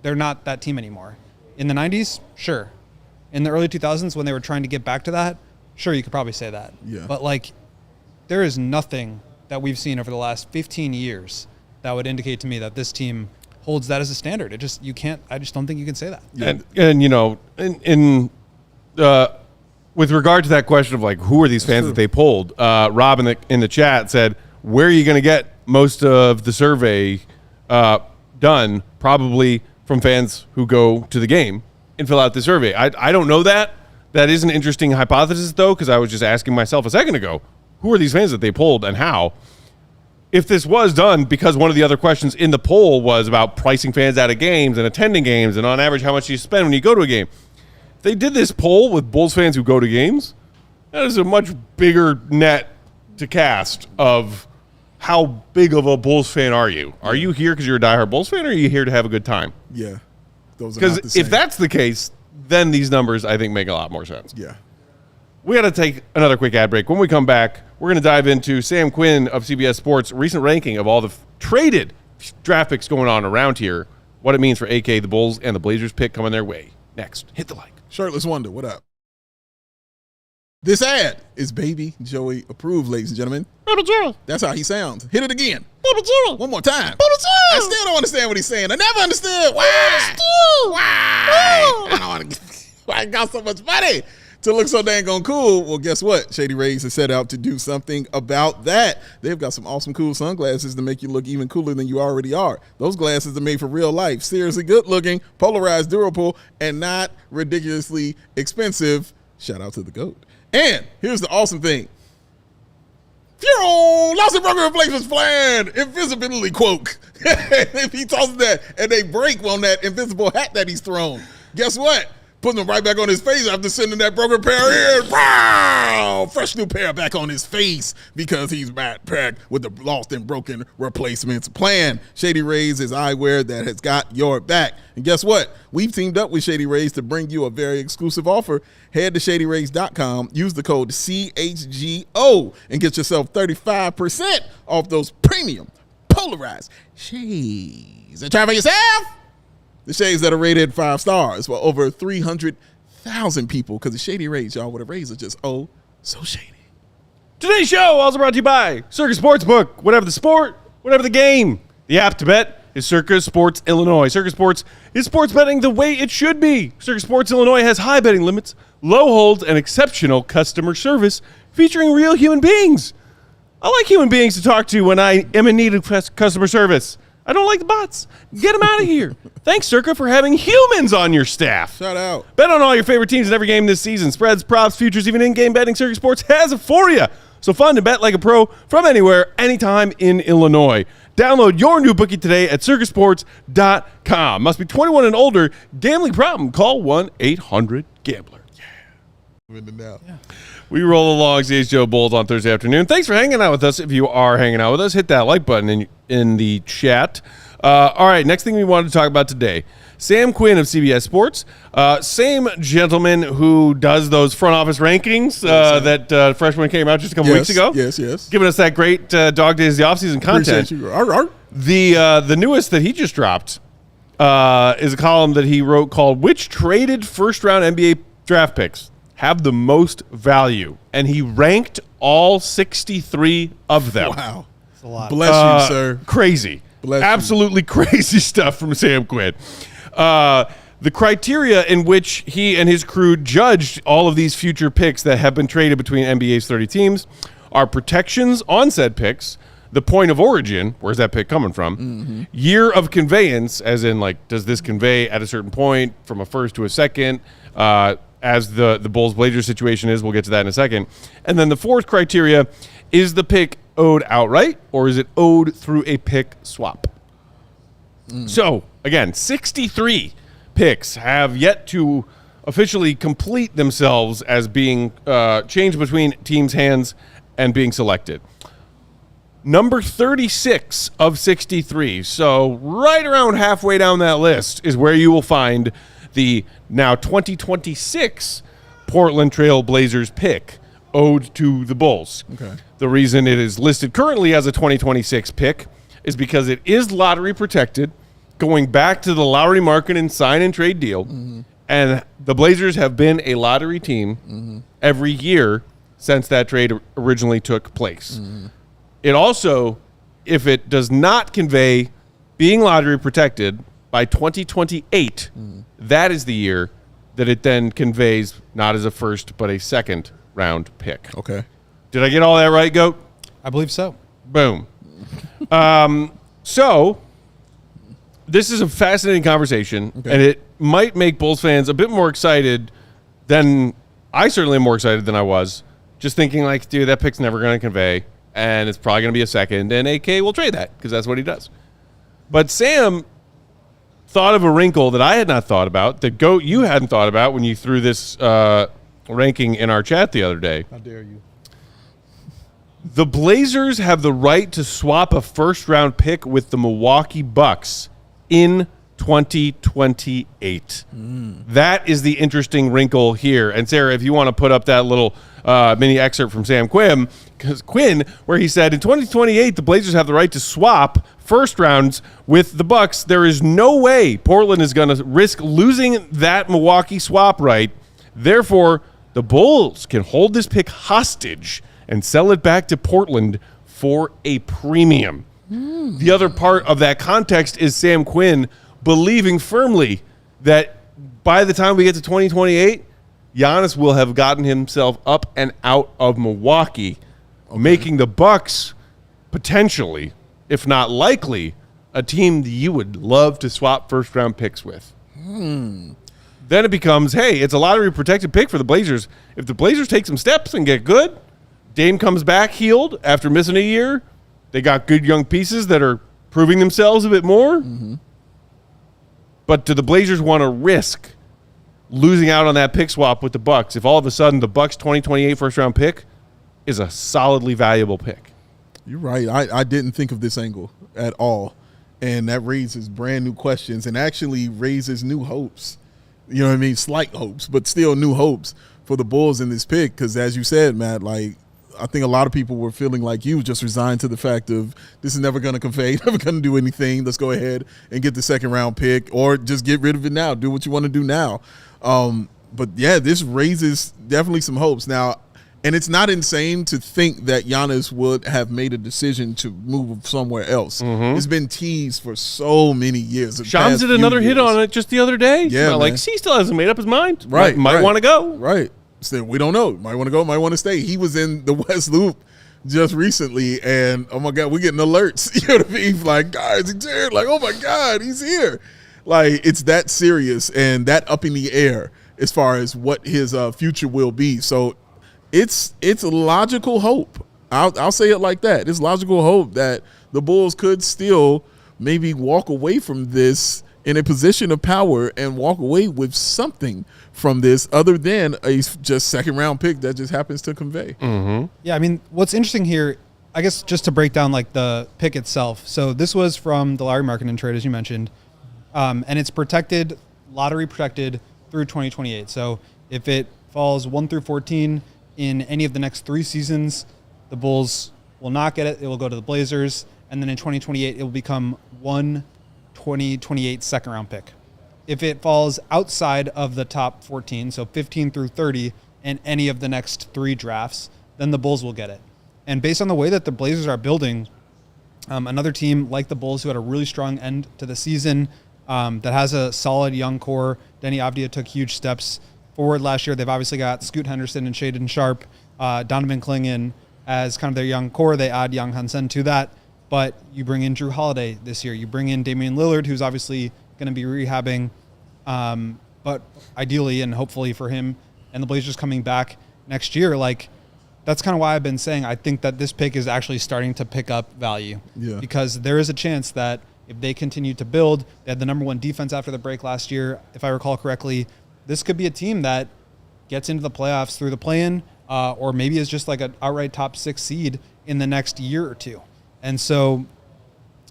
They're not that team anymore. In the 90s, sure. In the early 2000s, when they were trying to get back to that, sure, you could probably say that. Yeah. But there is nothing that we've seen over the last 15 years that would indicate to me that this team holds that as a standard. I just don't think you can say that. Yeah. And in with regard to that question of like who are these fans that they polled, Rob in the chat said, where are you going to get most of the survey done? Probably from fans who go to the game and fill out the survey. I don't know that. That is an interesting hypothesis, though, because I was just asking myself a second ago, who are these fans that they polled and how? If this was done because one of the other questions in the poll was about pricing fans out of games and attending games and on average how much you spend when you go to a game. If they did this poll with Bulls fans who go to games, that is a much bigger net to cast of how big of a Bulls fan are you? Are you here because you're a diehard Bulls fan, or are you here to have a good time? Yeah. Those are not the Because same. if that's the case, then these numbers, I think, make a lot more sense. Yeah. We got to take another quick ad break. When we come back, we're going to dive into Sam Quinn of CBS Sports' recent ranking of all the traded draft picks going on around here, what it means for AK, the Bulls, and the Blazers pick coming their way. Next, hit the like. Shirtless Wonder, what up? This ad is Baby Joey approved, ladies and gentlemen. Baby Joey. That's how he sounds. Hit it again. Baby Joey. One more time. Baby Joey. I still don't understand what he's saying. I never understood. Why? Why? I don't want to. Why I got so much money to look so dang on cool? Well, guess what? Shady Rays has set out to do something about that. They've got some awesome cool sunglasses to make you look even cooler than you already are. Those glasses are made for real life. Seriously good looking, polarized, durable, and not ridiculously expensive. Shout out to the GOAT. And here's the awesome thing. Lost and broken replacements plan. Invisibility quote. If he tosses that and they break on that invisible hat that he's thrown, guess what? Putting them right back on his face after sending that broken pair in. Wow! Fresh new pair back on his face because he's Matt Peck with the lost and broken replacements plan. Shady Rays is eyewear that has got your back. And guess what? We've teamed up with Shady Rays to bring you a very exclusive offer. Head to shadyrays.com, use the code CHGO, and get yourself 35% off those premium polarized shades. And try for yourself. The shades that are rated 5 stars for over 300,000 people, because the Shady Rays, y'all, with a razor just so shady. Today's show also brought to you by Circa Sportsbook. Whatever the sport, whatever the game. The app to bet is Circa Sports Illinois. Circa Sports is sports betting the way it should be. Circa Sports Illinois has high betting limits, low holds, and exceptional customer service featuring real human beings. I like human beings to talk to when I am in need of customer service. I don't like the bots. Get them out of here. Thanks, Circa, for having humans on your staff. Shout out. Bet on all your favorite teams in every game this season. Spreads, props, futures, even in-game betting. Circa Sports has it for you. So fun to bet like a pro from anywhere, anytime in Illinois. Download your new bookie today at circasports.com. Must be 21 and older. Gambling problem? Call 1-800-GAMBLER. Yeah. We roll along CHGO Bulls on Thursday afternoon. Thanks for hanging out with us. If you are hanging out with us, hit that like button in the chat. All right, next thing we wanted to talk about today. Sam Quinn of CBS Sports, same gentleman who does those front office rankings that freshman came out just a couple weeks ago. Yes. Giving us that great Dog Days the offseason content. Appreciate you. Arr. The newest that he just dropped is a column that he wrote called "Which Traded First-Round NBA Draft Picks Have the Most Value?" And he ranked all 63 of them. Wow. It's a lot. Bless you, sir. Crazy. Bless you. Absolutely crazy stuff from Sam Quinn. The criteria in which he and his crew judged all of these future picks that have been traded between NBA's 30 teams are protections on said picks, the point of origin, where's that pick coming from, year of conveyance, as in, like, does this convey at a certain point from a first to a second, as the Bulls-Blazers situation is. We'll get to that in a second. And then the fourth criteria, is the pick owed outright, or is it owed through a pick swap? So, again, 63 picks have yet to officially complete themselves as being changed between teams' hands and being selected. Number 36 of 63, so right around halfway down that list, is where you will find the now 2026 Portland Trail Blazers pick owed to the Bulls. Okay. The reason it is listed currently as a 2026 pick is because it is lottery protected, going back to the Lowry Markkanen and sign and trade deal. And the Blazers have been a lottery team every year since that trade originally took place. It also, if it does not convey being lottery protected by 2028, that is the year that it then conveys not as a first but a second round pick. Okay. Did I get all that right, Goat? I believe so. Boom. So this is a fascinating conversation, and it might make Bulls fans a bit more excited than I certainly am more excited than I was. Just thinking like, dude, that pick's never going to convey, and it's probably going to be a second, and AK will trade that because that's what he does. But Sam thought of a wrinkle that I had not thought about, that Goat you hadn't thought about when you threw this ranking in our chat the other day. How dare you? The Blazers have the right to swap a first-round pick with the Milwaukee Bucks in 2028. That is the interesting wrinkle here. And Sarah, if you want to put up that little mini excerpt from Sam Quinn, where he said, in 2028, the Blazers have the right to swap first rounds with the Bucks. There is no way Portland is going to risk losing that Milwaukee swap right. Therefore, the Bulls can hold this pick hostage and sell it back to Portland for a premium. The other part of that context is Sam Quinn believing firmly that by the time we get to 2028, Giannis will have gotten himself up and out of Milwaukee, making the Bucks potentially, if not likely, a team that you would love to swap first-round picks with. Then it becomes, hey, it's a lottery-protected pick for the Blazers. If the Blazers take some steps and get good, Dame comes back healed after missing a year, they got good young pieces that are proving themselves a bit more. But do the Blazers want to risk losing out on that pick swap with the Bucks if all of a sudden the Bucks 2028 first-round pick is a solidly valuable pick? You're right. I didn't think of this angle at all. And that raises brand new questions and actually raises new hopes. You know what I mean? Slight hopes, but still new hopes for the Bulls in this pick. Because as you said, Matt, like, I think a lot of people were feeling like you, just resigned to the fact of this is never going to convey, never going to do anything. Let's go ahead and get the second-round pick, or just get rid of it now. Do what you want to do now. But, yeah, this raises definitely some hopes. Now, and it's not insane to think that Giannis would have made a decision to move somewhere else. It's been teased for so many years. Shams did another hit on it just the other day. Yeah, like, he still hasn't made up his mind. Right. Might want to go. Right. So we don't know. Might want to go, might want to stay. He was in the West Loop just recently, and oh my God, we're getting alerts. You know what I mean? Like, guys, he's here. Like, oh my God, he's here. Like, it's that serious and that up in the air as far as what his future will be. So it's a logical hope. I'll say it like that. It's logical hope that the Bulls could still maybe walk away from this in a position of power and walk away with something from this other than a just second-round pick that just happens to convey. Yeah, I mean, what's interesting here, I guess just to break down like the pick itself. So this was from the Larry Markkinen trade, as you mentioned, and it's protected, lottery protected through 2028. So if it falls 1 through 14 in any of the next 3 seasons, the Bulls will not get it. It will go to the Blazers, and then in 2028, it will become 2028 second-round pick. If it falls outside of the top 14, so 15 through 30, in any of the next 3 drafts, then the Bulls will get it. And based on the way that the Blazers are building, another team like the Bulls who had a really strong end to the season, that has a solid young core. Denny Avdia took huge steps forward last year. They've obviously got Scoot Henderson and Shaden Sharp, Donovan Clingan as kind of their young core. They add Young Hansen to that. But you bring in Drew Holiday this year. You bring in Damian Lillard, who's obviously going to be rehabbing, but ideally and hopefully for him and the Blazers coming back next year, like, that's kind of why I've been saying I think that this pick is actually starting to pick up value. Yeah. Because there is a chance that if they continue to build, they had the number 1 defense after the break last year, if I recall correctly, this could be a team that gets into the playoffs through the play-in, or maybe is just like an outright top 6 seed in the next year or two. And so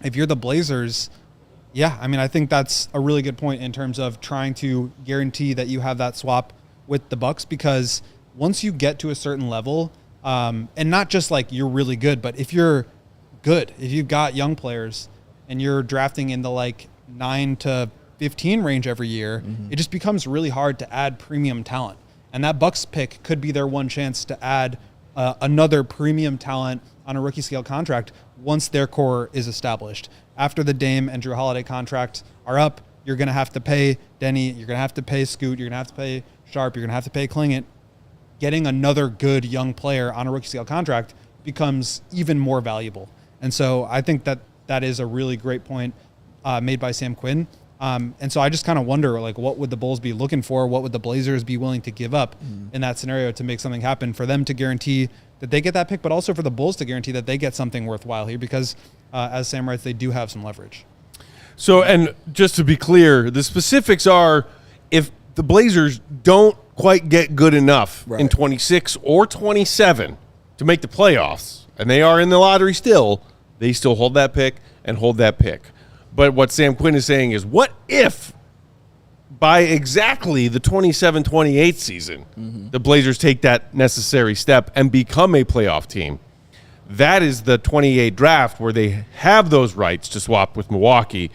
if you're the Blazers, yeah, I mean, I think that's a really good point in terms of trying to guarantee that you have that swap with the Bucks, because once you get to a certain level, and not just like you're really good, but if you're good, if you've got young players and you're drafting in the like 9 to 15 range every year, it just becomes really hard to add premium talent. And that Bucks pick could be their one chance to add another premium talent on a rookie scale contract once their core is established. After the Dame and Drew Holiday contract are up, you're going to have to pay Denny, you're going to have to pay Scoot, you're going to have to pay Sharp, you're going to have to pay Klingett. Getting another good young player on a rookie scale contract becomes even more valuable. And so I think that is a really great point made by Sam Quinn. And so I just kind of wonder, like, what would the Bulls be looking for? What would the Blazers be willing to give up in that scenario to make something happen for them to guarantee that they get that pick, but also for the Bulls to guarantee that they get something worthwhile here because, as Sam writes, they do have some leverage. So, and just to be clear, the specifics are if the Blazers don't quite get good enough in 26 or 27 to make the playoffs, and they are in the lottery still, they still hold that pick and hold that pick. But what Sam Quinn is saying is, what if by exactly the 27-28 season, the Blazers take that necessary step and become a playoff team? That is the 28 draft where they have those rights to swap with Milwaukee,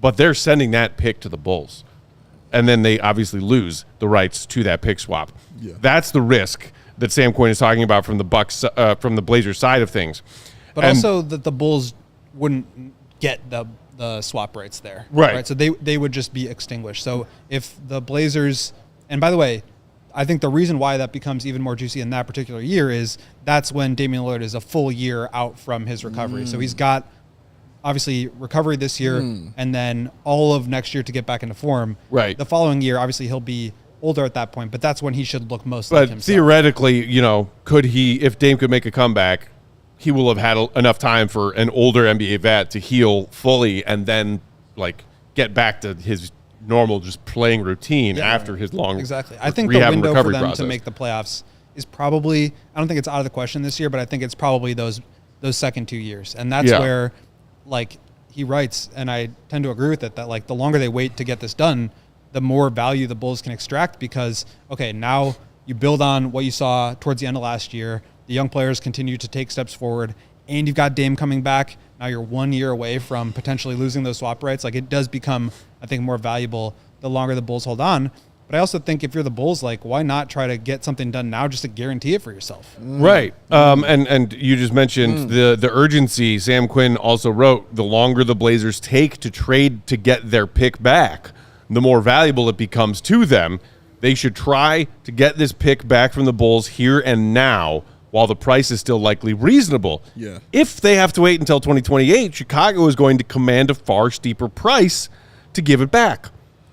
but they're sending that pick to the Bulls. And then they obviously lose the rights to that pick swap. Yeah. That's the risk that Sam Quinn is talking about from the Bucks, from the Blazers side of things. But also that the Bulls wouldn't get the swap rights there. Right. So they would just be extinguished. So if the Blazers, and by the way, I think the reason why that becomes even more juicy in that particular year is that's when Damian Lillard is a full year out from his recovery. So he's got obviously recovery this year and then all of next year to get back into form. Right. The following year, obviously he'll be older at that point, but that's when he should look most like himself. But theoretically, could he, if Dame could make a comeback, he will have had enough time for an older NBA vet to heal fully and then get back to his normal just playing routine after his long exactly. I think the window for them to make the playoffs is probably, I don't think it's out of the question this year, but I think it's probably those second 2 years. And that's where he writes, and I tend to agree with it, that the longer they wait to get this done, the more value the Bulls can extract because, okay, now you build on what you saw towards the end of last year. The young players continue to take steps forward, and you've got Dame coming back. Now you're 1 year away from potentially losing those swap rights. It does become, I think, more valuable the longer the Bulls hold on. But I also think if you're the Bulls, why not try to get something done now just to guarantee it for yourself? Right. And you just mentioned the urgency. Sam Quinn also wrote, the longer the Blazers take to trade to get their pick back, the more valuable it becomes to them. They should try to get this pick back from the Bulls here and now while the price is still likely reasonable. Yeah. If they have to wait until 2028, Chicago is going to command a far steeper price to give it back.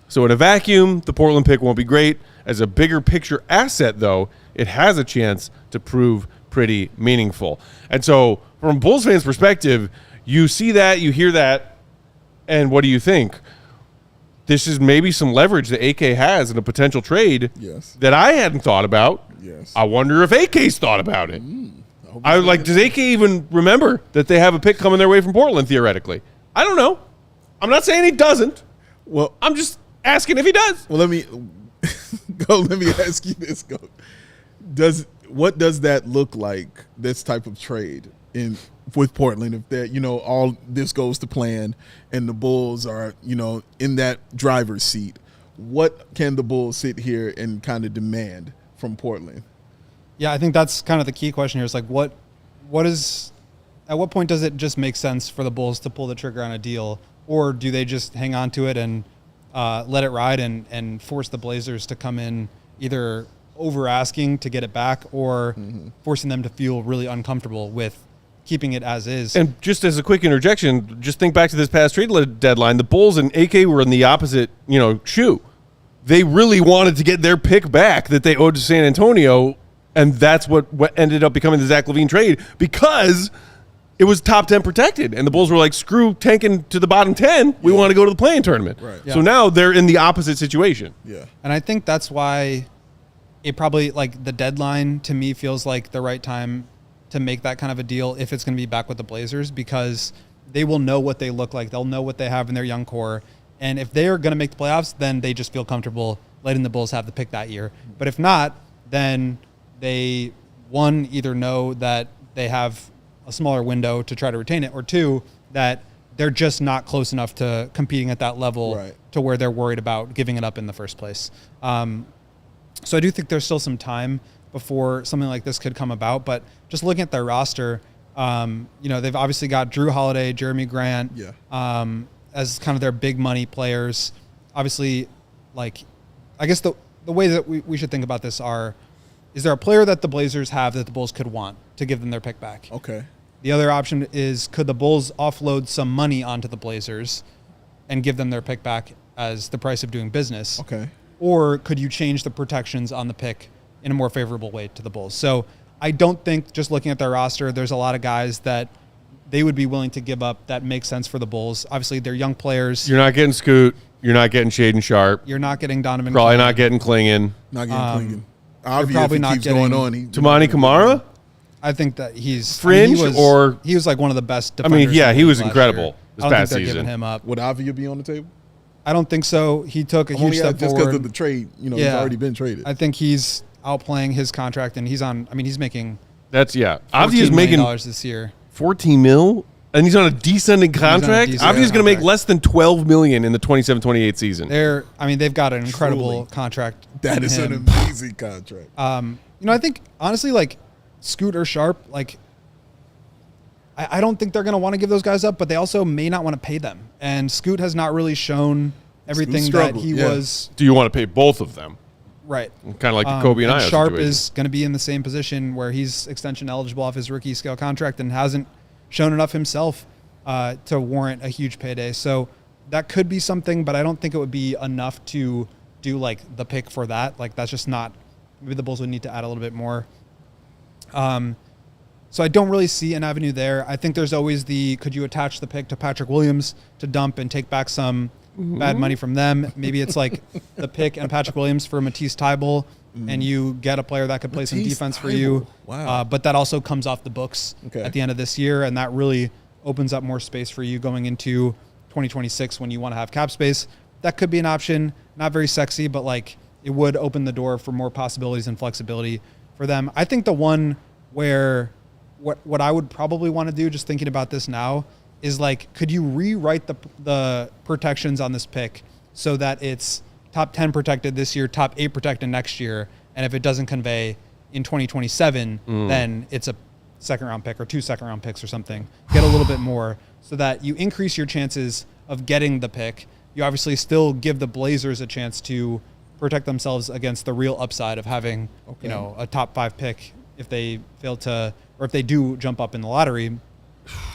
So in a vacuum, the Portland pick won't be great. As a bigger picture asset, though, it has a chance to prove pretty meaningful. And so from a Bulls fans' perspective, you see that, you hear that, and what do you think? This is maybe some leverage that AK has in a potential trade that I hadn't thought about. Yes. I wonder if AK's thought about it. Does AK even remember that they have a pick coming their way from Portland, theoretically? I don't know. I'm not saying he doesn't. Well, I'm just asking if he does. Well, let me ask you this. What does that look like, this type of trade with Portland, if that, all this goes to plan and the Bulls are, in that driver's seat? What can the Bulls sit here and kind of demand from Portland? Yeah, I think that's kind of the key question here. Is at what point does it just make sense for the Bulls to pull the trigger on a deal, or do they just hang on to it and let it ride and force the Blazers to come in either over asking to get it back or forcing them to feel really uncomfortable with keeping it as is? And just as a quick interjection, just think back to this past trade deadline. The Bulls and AK were in the opposite, shoe. They really wanted to get their pick back that they owed to San Antonio, and that's what ended up becoming the Zach LaVine trade because it was top 10 protected. And the Bulls were like, screw tanking to the bottom 10. We want to go to the play-in tournament. Right. So now they're in the opposite situation. Yeah. And I think that's why it probably, the deadline to me feels like the right time to make that kind of a deal if it's going to be back with the Blazers, because they will know what they look like. They'll know what they have in their young core. And if they are going to make the playoffs, then they just feel comfortable letting the Bulls have the pick that year. But if not, then they, one, either know that they have a smaller window to try to retain it, or two, that they're just not close enough to competing at that level to where they're worried about giving it up in the first place. So I do think there's still some time before something like this could come about. But just looking at their roster, they've obviously got Drew Holiday, Jeremy Grant, as kind of their big money players. obviously, like, I guess the way that we should think about this is there a player that the Blazers have that the Bulls could want to give them their pick back? Okay. The other option is, could the Bulls offload some money onto the Blazers and give them their pick back as the price of doing business? Okay. Or could you change the protections on the pick in a more favorable way to the Bulls? So I don't think, just looking at their roster, there's a lot of guys that they would be willing to give up that makes sense for the Bulls. Obviously, they're young players. You're not getting Scoot. You're not getting Shaden Sharp. You're not getting Donovan. Probably Clingan. not getting Klingon. Not getting Klingon. You're Obviously, probably if not it keeps getting going on. Tamani Kamara? I think that he's Fringe, he was like one of the best I defenders. mean, yeah, in the he was league last incredible year. this I don't past think they're season. giving him up. Would Avia be on the table? I don't think so. He took a huge Only step just forward. because of the trade. He's already been traded. I think he's outplaying his contract, and he's making That's, yeah. $14 Avia's million making this year. 14 mil, and he's on a descending contract. descending Avia's going to make contract. less than 12 million in the 27-28 season. They've got an incredible Truly. contract. That in is him. an amazing contract. I think honestly, like Scoot or Sharp, like I don't think they're going to want to give those guys up, but they also may not want to pay them. And Scoot has not really shown everything that struggled, he yeah. was. Do you want to pay both of them? Right. Kind of like the Kobe and Io Sharp situation. is going to be in the same position where he's extension eligible off his rookie scale contract and hasn't shown enough himself to warrant a huge payday. So that could be something, but I don't think it would be enough to do like the pick for that. Like that's just not. Maybe the Bulls would need to add a little bit more. So I don't really see an avenue there. I think there's always could you attach the pick to Patrick Williams to dump and take back some bad money from them? Maybe it's like the pick and Patrick Williams for Matisse Thybulle, and you get a player that could play some Matisse defense for you. Wow. But that also comes off the books at the end of this year, and that really opens up more space for you going into 2026 when you want to have cap space. That could be an option. Not very sexy, but like it would open the door for more possibilities and flexibility for them. I think the one where what I would probably want to do, just thinking about this now, is like, could you rewrite the protections on this pick so that it's top 10 protected this year, top 8 protected next year, and if it doesn't convey in 2027, then it's a second-round pick or 2 second-round picks or something. Get a little bit more so that you increase your chances of getting the pick. You obviously still give the Blazers a chance to protect themselves against the real upside of having, a top 5 pick if they fail to, or if they do jump up in the lottery.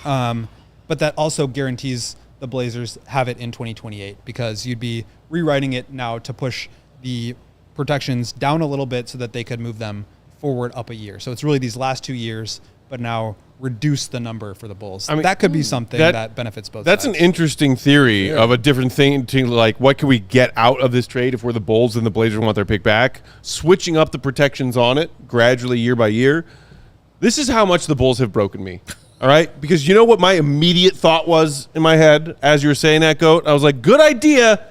But that also guarantees the Blazers have it in 2028 because you'd be rewriting it now to push the protections down a little bit so that they could move them forward up a year. So it's really these last 2 years, but now reduce the number for the Bulls. I mean, that could be something that benefits both That's sides. an interesting theory of a different thing to like, what can we get out of this trade if we're the Bulls and the Blazers want their pick back? Switching up the protections on it gradually year by year. This is how much the Bulls have broken me. All right? Because you know what my immediate thought was in my head as you were saying that, Goat? I was like, good idea.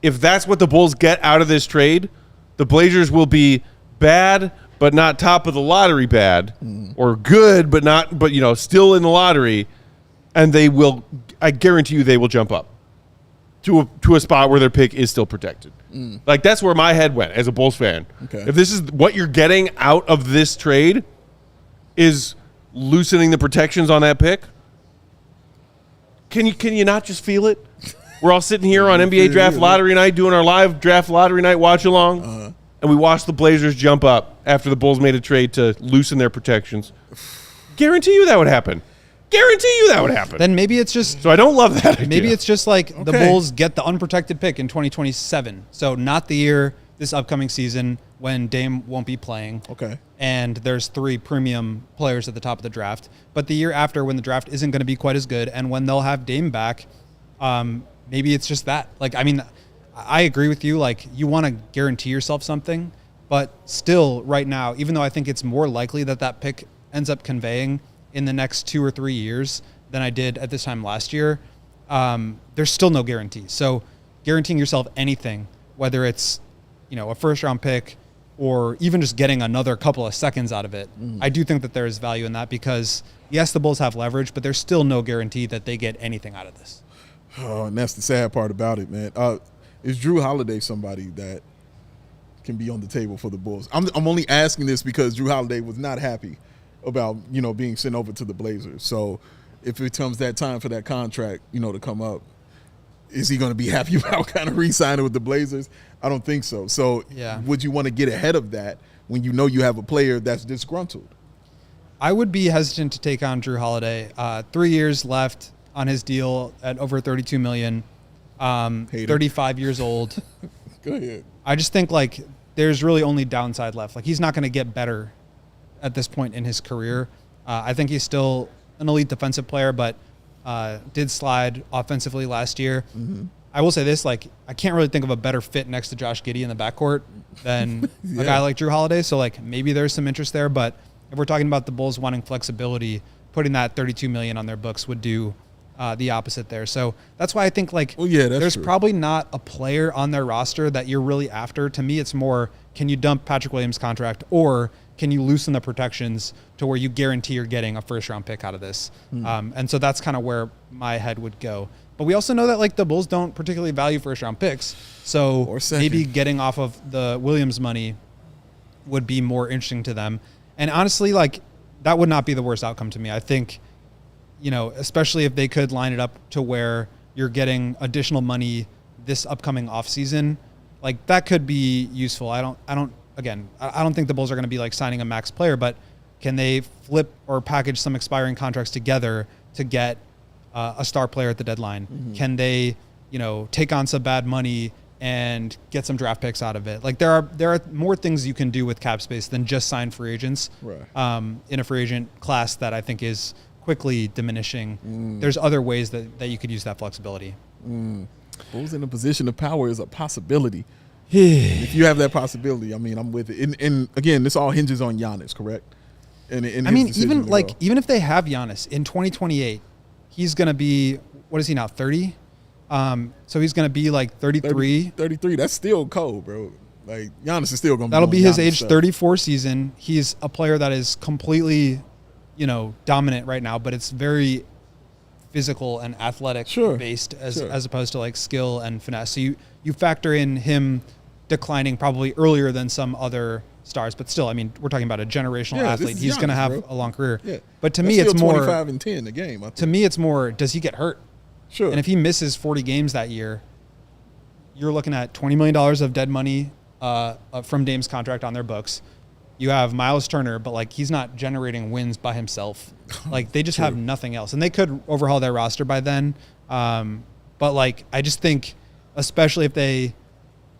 If that's what the Bulls get out of this trade, the Blazers will be bad but not top of the lottery bad, or good but still in the lottery, and they will, I guarantee you, they will jump up to a spot where their pick is still protected. Like that's where my head went as a Bulls fan. Okay. If this is what you're getting out of this trade, is loosening the protections on that pick, can you not just feel it? We're all sitting here on NBA Draft Lottery Night doing our live Draft Lottery Night watch along. And we watched the Blazers jump up after the Bulls made a trade to loosen their protections. Guarantee you that would happen. Then maybe it's just So I don't love that idea. maybe it's just like the Bulls get the unprotected pick in 2027. So not the year this upcoming season when Dame won't be playing. Okay. And there's 3 premium players at the top of the draft. But the year after when the draft isn't going to be quite as good and when they'll have Dame back, maybe it's just that. Like, I mean, I agree with you. Like, you want to guarantee yourself something, but still right now, even though I think it's more likely that pick ends up conveying in the next 2 or 3 years than I did at this time last year, there's still no guarantee. So guaranteeing yourself anything, whether it's, a first-round pick or even just getting another couple of seconds out of it, I do think that there is value in that because, yes, the Bulls have leverage, but there's still no guarantee that they get anything out of this. Oh, and that's the sad part about it, man. Is Drew Holiday somebody that can be on the table for the Bulls? I'm only asking this because Drew Holiday was not happy about, being sent over to the Blazers. So if it comes that time for that contract, to come up, is he going to be happy about kind of re-signing with the Blazers? I don't think so. So would you want to get ahead of that when you know you have a player that's disgruntled? I would be hesitant to take on Drew Holiday. 3 years left on his deal at over $32 million. 35 years old. Go ahead. I just think like there's really only downside left. Like he's not going to get better at this point in his career. I think he's still an elite defensive player, but did slide offensively last year. Mm-hmm. I will say this, like I can't really think of a better fit next to Josh Giddey in the backcourt than a guy like Drew Holiday. So like maybe there's some interest there, but if we're talking about the Bulls wanting flexibility, putting that $32 million on their books would do the opposite there. So that's why I think like there's probably not a player on their roster that you're really after. To me, it's more, can you dump Patrick Williams' contract, or can you loosen the protections to where you guarantee you're getting a first-round pick out of this? And so that's kind of where my head would go. But we also know that like the Bulls don't particularly value first-round picks. So maybe getting off of the Williams money would be more interesting to them. And honestly, like that would not be the worst outcome to me. I think, especially if they could line it up to where you're getting additional money this upcoming offseason, like that could be useful. I don't think the Bulls are going to be like signing a max player, but can they flip or package some expiring contracts together to get a star player at the deadline? Mm-hmm. Can they, take on some bad money and get some draft picks out of it? Like there are more things you can do with cap space than just sign free agents in a free agent class that I think is quickly diminishing. There's other ways that you could use that flexibility. Bulls in a position of power is a possibility. If you have that possibility, I mean, I'm with it. And again, this all hinges on Giannis, correct? And even if they have Giannis in 2028, he's going to be, what is he now, 30? So he's going to be like 33. 33, that's still cold, bro. Like, Giannis is still going to be That'll be his age 34 season. He's a player that is completely, dominant right now, but it's very physical and athletic based as opposed to like skill and finesse. So you factor in him declining probably earlier than some other stars, but still, I mean, we're talking about a generational athlete. He's going to have a long career. Yeah. But to me, it's more 25 and 10 a game. To me, it's more, does he get hurt? Sure. And if he misses 40 games that year, you're looking at $20 million of dead money from Dame's contract on their books. You have Miles Turner, but like he's not generating wins by himself. Like they just have nothing else, and they could overhaul their roster by then. But like I just think, especially if they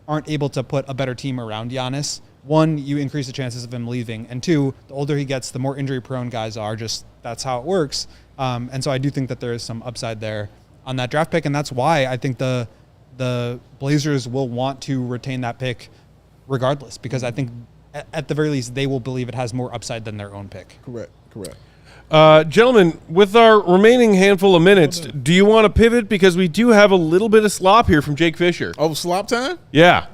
aren't able to put a better team around Giannis, one, you increase the chances of him leaving, and two, the older he gets, the more injury-prone guys are. Just that's how it works. And so I do think that there is some upside there on that draft pick, and that's why I think the Blazers will want to retain that pick regardless, because I think at the very least they will believe it has more upside than their own pick. Correct. Gentlemen, with our remaining handful of minutes, do you want to pivot? Because we do have a little bit of slop here from Jake Fisher. Oh, slop time? Yeah.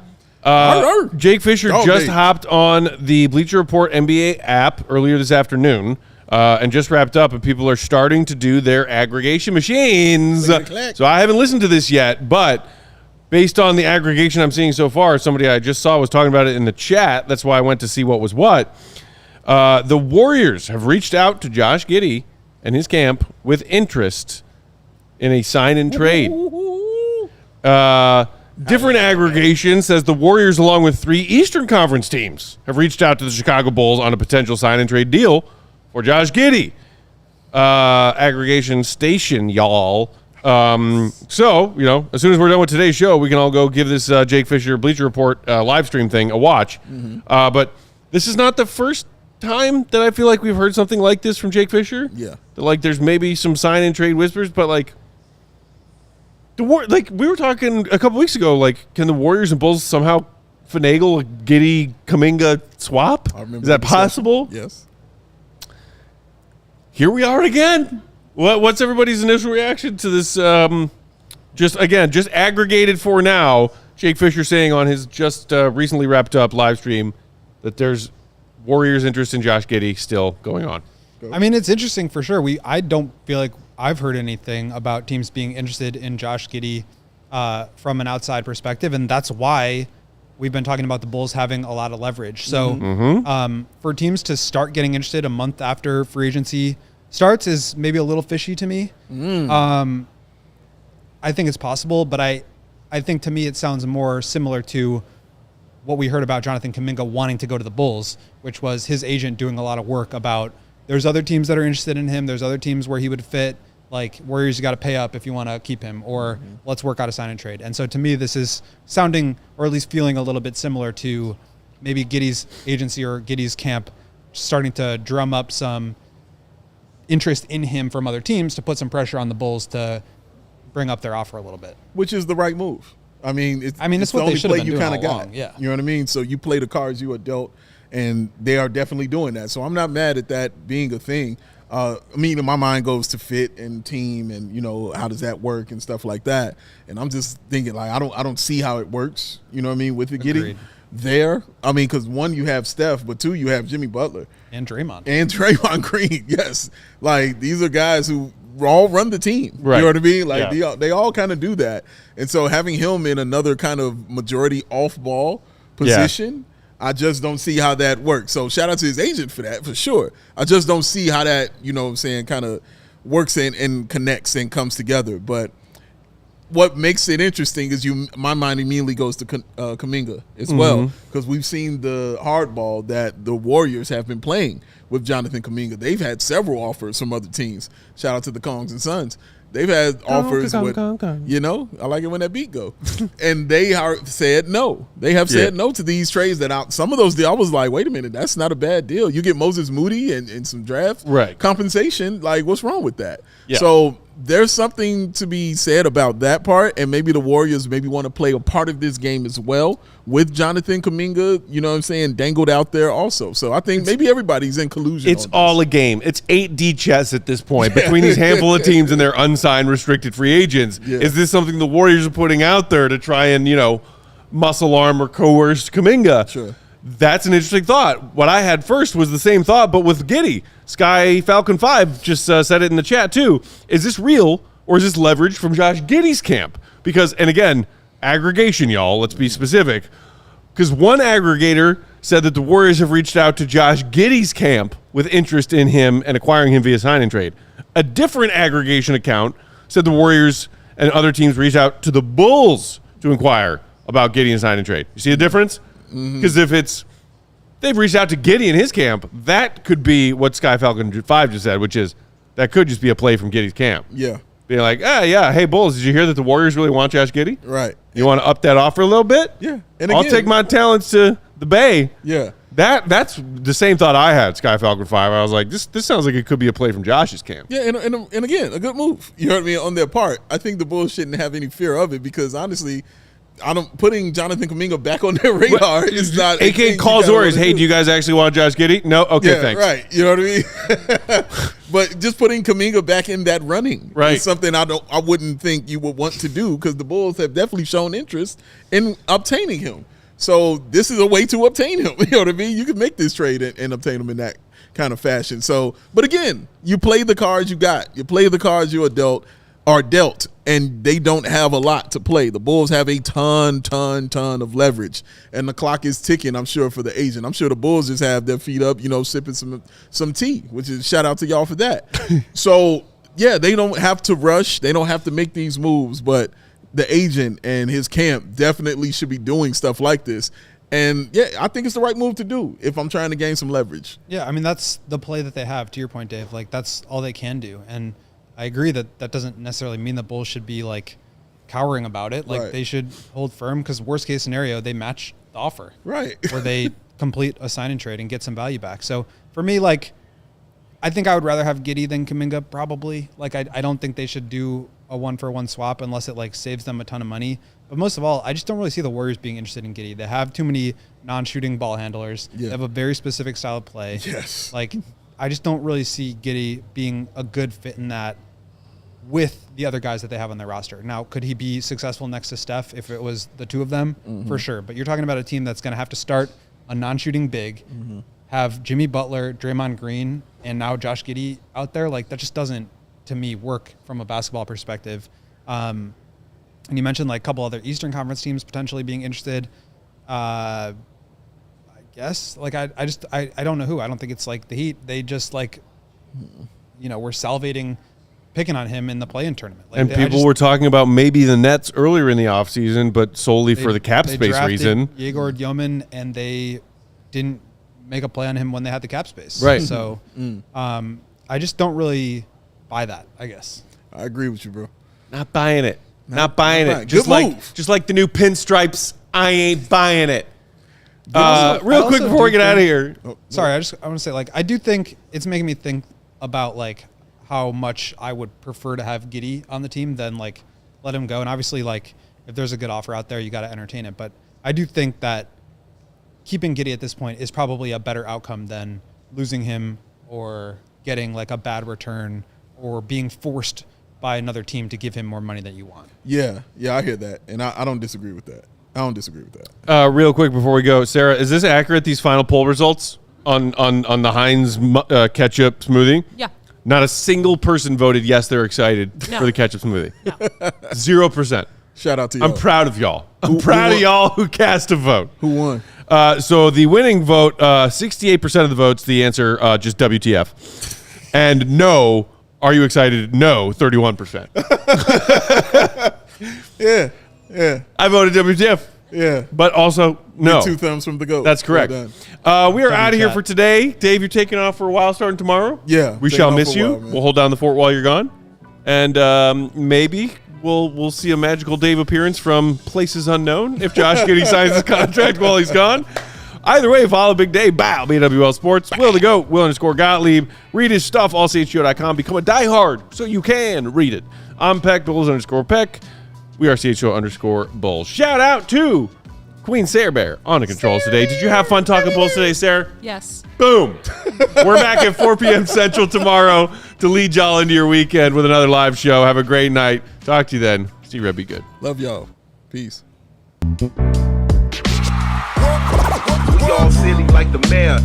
Jake Fisher hopped on the Bleacher Report NBA app earlier this afternoon and just wrapped up, and people are starting to do their aggregation machines. So I haven't listened to this yet, but based on the aggregation I'm seeing so far, somebody I just saw was talking about it in the chat. That's why I went to see what was what. The Warriors have reached out to Josh Giddey and his camp with interest in a sign and trade. Different aggregation says the Warriors, along with 3 Eastern Conference teams, have reached out to the Chicago Bulls on a potential sign and trade deal for Josh Giddey. Aggregation station, y'all. So, as soon as we're done with today's show, we can all go give this Jake Fisher Bleacher Report live stream thing a watch. Mm-hmm. But this is not the first time that I feel like we've heard something like this from Jake Fisher. Yeah. Like there's maybe some sign and trade whispers, but like we were talking a couple weeks ago, like can the Warriors and Bulls somehow finagle a Giddey Kuminga swap? Is that possible? Yes. Here we are again. What's everybody's initial reaction to this? Just aggregated for now. Jake Fisher saying on his just recently wrapped up live stream that there's Warriors' interest in Josh Giddey still going on. I mean, it's interesting for sure. I don't feel like I've heard anything about teams being interested in Josh Giddey from an outside perspective, and that's why we've been talking about the Bulls having a lot of leverage. So for teams to start getting interested a month after free agency starts is maybe a little fishy to me. I think it's possible, but I think to me it sounds more similar to what we heard about Jonathan Kuminga wanting to go to the Bulls, which was his agent doing a lot of work about there's other teams that are interested in him. There's other teams where he would fit. Like, Warriors, you got to pay up if you want to keep him, or let's work out a sign and trade. And so to me, this is sounding, or at least feeling a little bit similar to maybe Giddey's agency or Giddey's camp starting to drum up some interest in him from other teams to put some pressure on the Bulls to bring up their offer a little bit. Which is the right move. I mean, it's that's the what they only should have play been you doing kind all of along. got. Yeah. You know what I mean? So you play the cards you are dealt, and they are definitely doing that. So I'm not mad at that being a thing. My mind goes to fit and team and, how does that work and stuff like that. And I'm just thinking, like, I don't see how it works, you know what I mean, with the Giddey there. I mean, because one, you have Steph, but two, you have Jimmy Butler. And Draymond. Green, yes. Like, these are guys who all run the team. Right. You know what I mean? Like, they all kind of do that. And so having him in another kind of majority off-ball position, I just don't see how that works. So shout out to his agent for that, for sure. I just don't see how that, kind of works and connects and comes together. But what makes it interesting is my mind immediately goes to Kuminga as well, because we've seen the hardball that the Warriors have been playing with Jonathan Kuminga. They've had several offers from other teams. Shout out to the Kongs and Sons. They've had offers with, I like it when that beat go. And they said no. They have said no to these trades that some of those deals, I was like, wait a minute, that's not a bad deal. You get Moses Moody and some draft compensation. Like, what's wrong with that? Yeah. So there's something to be said about that part, and maybe the Warriors want to play a part of this game as well with Jonathan Kuminga, dangled out there also. So I think maybe everybody's in collusion. It's all a game. It's 8D chess at this point between these handful of teams and their unsigned restricted free agents. Yeah. Is this something the Warriors are putting out there to try and, muscle arm or coerce Kuminga? Sure. That's an interesting thought. What I had first was the same thought, but with Giddey. Sky Falcon 5 just said it in the chat too. Is this real, or is this leverage from Josh Giddey's camp? Because, and again, aggregation, y'all, let's be specific. Because one aggregator said that the Warriors have reached out to Josh Giddey's camp with interest in him and acquiring him via sign and trade. A different aggregation account said the Warriors and other teams reached out to the Bulls to inquire about Giddey and sign and trade. You see the difference? Because if they've reached out to Giddey in his camp, that could be what Sky Falcon 5 just said, which is that could just be a play from Giddey's camp. Yeah. Being like, hey, Bulls, did you hear that the Warriors really want Josh Giddey? Right. You want to up that offer a little bit? Yeah. And I'll take my talents to the Bay. Yeah. That's the same thought I had, Sky Falcon 5. I was like, this sounds like it could be a play from Josh's camp. Yeah, and again, a good move. You know what I mean? On their part. I think the Bulls shouldn't have any fear of it because, honestly, putting Jonathan Kuminga back on their radar is not. AK calls Warriors. Hey, do you guys actually want Josh Giddey? No? Okay, thanks. Right. You know what I mean? But just putting Kuminga back in that running is something I wouldn't think you would want to do because the Bulls have definitely shown interest in obtaining him. So this is a way to obtain him. You know what I mean? You can make this trade and obtain him in that kind of fashion. So, but again, you play the cards you got. You play the cards you are dealt, and they don't have a lot to play. The Bulls have a ton of leverage, and the clock is ticking, I'm sure, for the agent. I'm sure the Bulls just have their feet up, sipping some tea, which is shout out to y'all for that. So, yeah, they don't have to rush. They don't have to make these moves, but the agent and his camp definitely should be doing stuff like this. And, yeah, I think it's the right move to do if I'm trying to gain some leverage. Yeah, I mean, that's the play that they have, to your point, Dave. Like, that's all they can do. And I agree that doesn't necessarily mean the Bulls should be, like, cowering about it. Like, they should hold firm because worst case scenario, they match the offer. Right. Where they complete a sign and trade and get some value back. So, for me, like, I think I would rather have Giddey than Kuminga probably. Like, I don't think they should do a one-for-one swap unless it, like, saves them a ton of money. But most of all, I just don't really see the Warriors being interested in Giddey. They have too many non-shooting ball handlers. Yeah. They have a very specific style of play. Yes. Like, I just don't really see Giddey being a good fit in that with the other guys that they have on their roster. Now, could he be successful next to Steph if it was the two of them? Mm-hmm. For sure. But you're talking about a team that's going to have to start a non-shooting big, have Jimmy Butler, Draymond Green, and now Josh Giddey out there. Like, that just doesn't, to me, work from a basketball perspective. And you mentioned, like, a couple other Eastern Conference teams potentially being interested. I guess. Like, I don't know who. I don't think it's, like, the Heat. They just, like, we're salivating picking on him in the play-in tournament. Like, And people were talking about maybe the Nets earlier in the offseason, but solely for the cap space reason. Yegor Yeoman, and they didn't make a play on him when they had the cap space. Right. So I just don't really buy that, I guess. I agree with you, bro. Not buying it. Not buying not it. Good move. Just like the new pinstripes, I ain't buying it. I Real quick also before we do get out of think- here. Sorry, I want to say, like, I do think it's making me think about, like, how much I would prefer to have Giddey on the team than, like, let him go. And obviously, like, if there's a good offer out there, you got to entertain it. But I do think that keeping Giddey at this point is probably a better outcome than losing him or getting, like, a bad return or being forced by another team to give him more money that you want. Yeah, I hear that, and I don't disagree with that. Real quick before we go, Sarah, is this accurate, these final poll results on the Heinz ketchup smoothie? Yeah. Not a single person voted yes, they're excited for the ketchup smoothie. 0%. Shout out to y'all. I'm proud of y'all. I'm proud of y'all who cast a vote. Who won? So the winning vote, 68% of the votes, the answer, just WTF. And no, are you excited? No, 31%. Yeah. I voted WTF. Yeah. But also, no. 2 thumbs from the GOAT. That's correct. Well We are out of here chat. for today. Dave, you're taking off for a while starting tomorrow? Yeah, We taking shall off miss for a you. while, man. We'll hold down the fort while you're gone. And maybe we'll see a magical Dave appearance from places unknown if Josh Giddey signs his contract while he's gone. Either way, follow Big Dave. Bow, BWL Sports. Will the GOAT, Will_Gottlieb. Read his stuff, allchgo.com. Become a diehard so you can read it. I'm Peck, Bulls_Peck. We are CHGO_Bulls. Shout out to Queen Sarah Bear on the controls today. Did you have fun talking Bulls today, Sarah? Yes. Boom. We're back at 4 p.m. Central tomorrow to lead y'all into your weekend with another live show. Have a great night. Talk to you then. See Red, be good. Love y'all. Peace. We all silly like the mayor.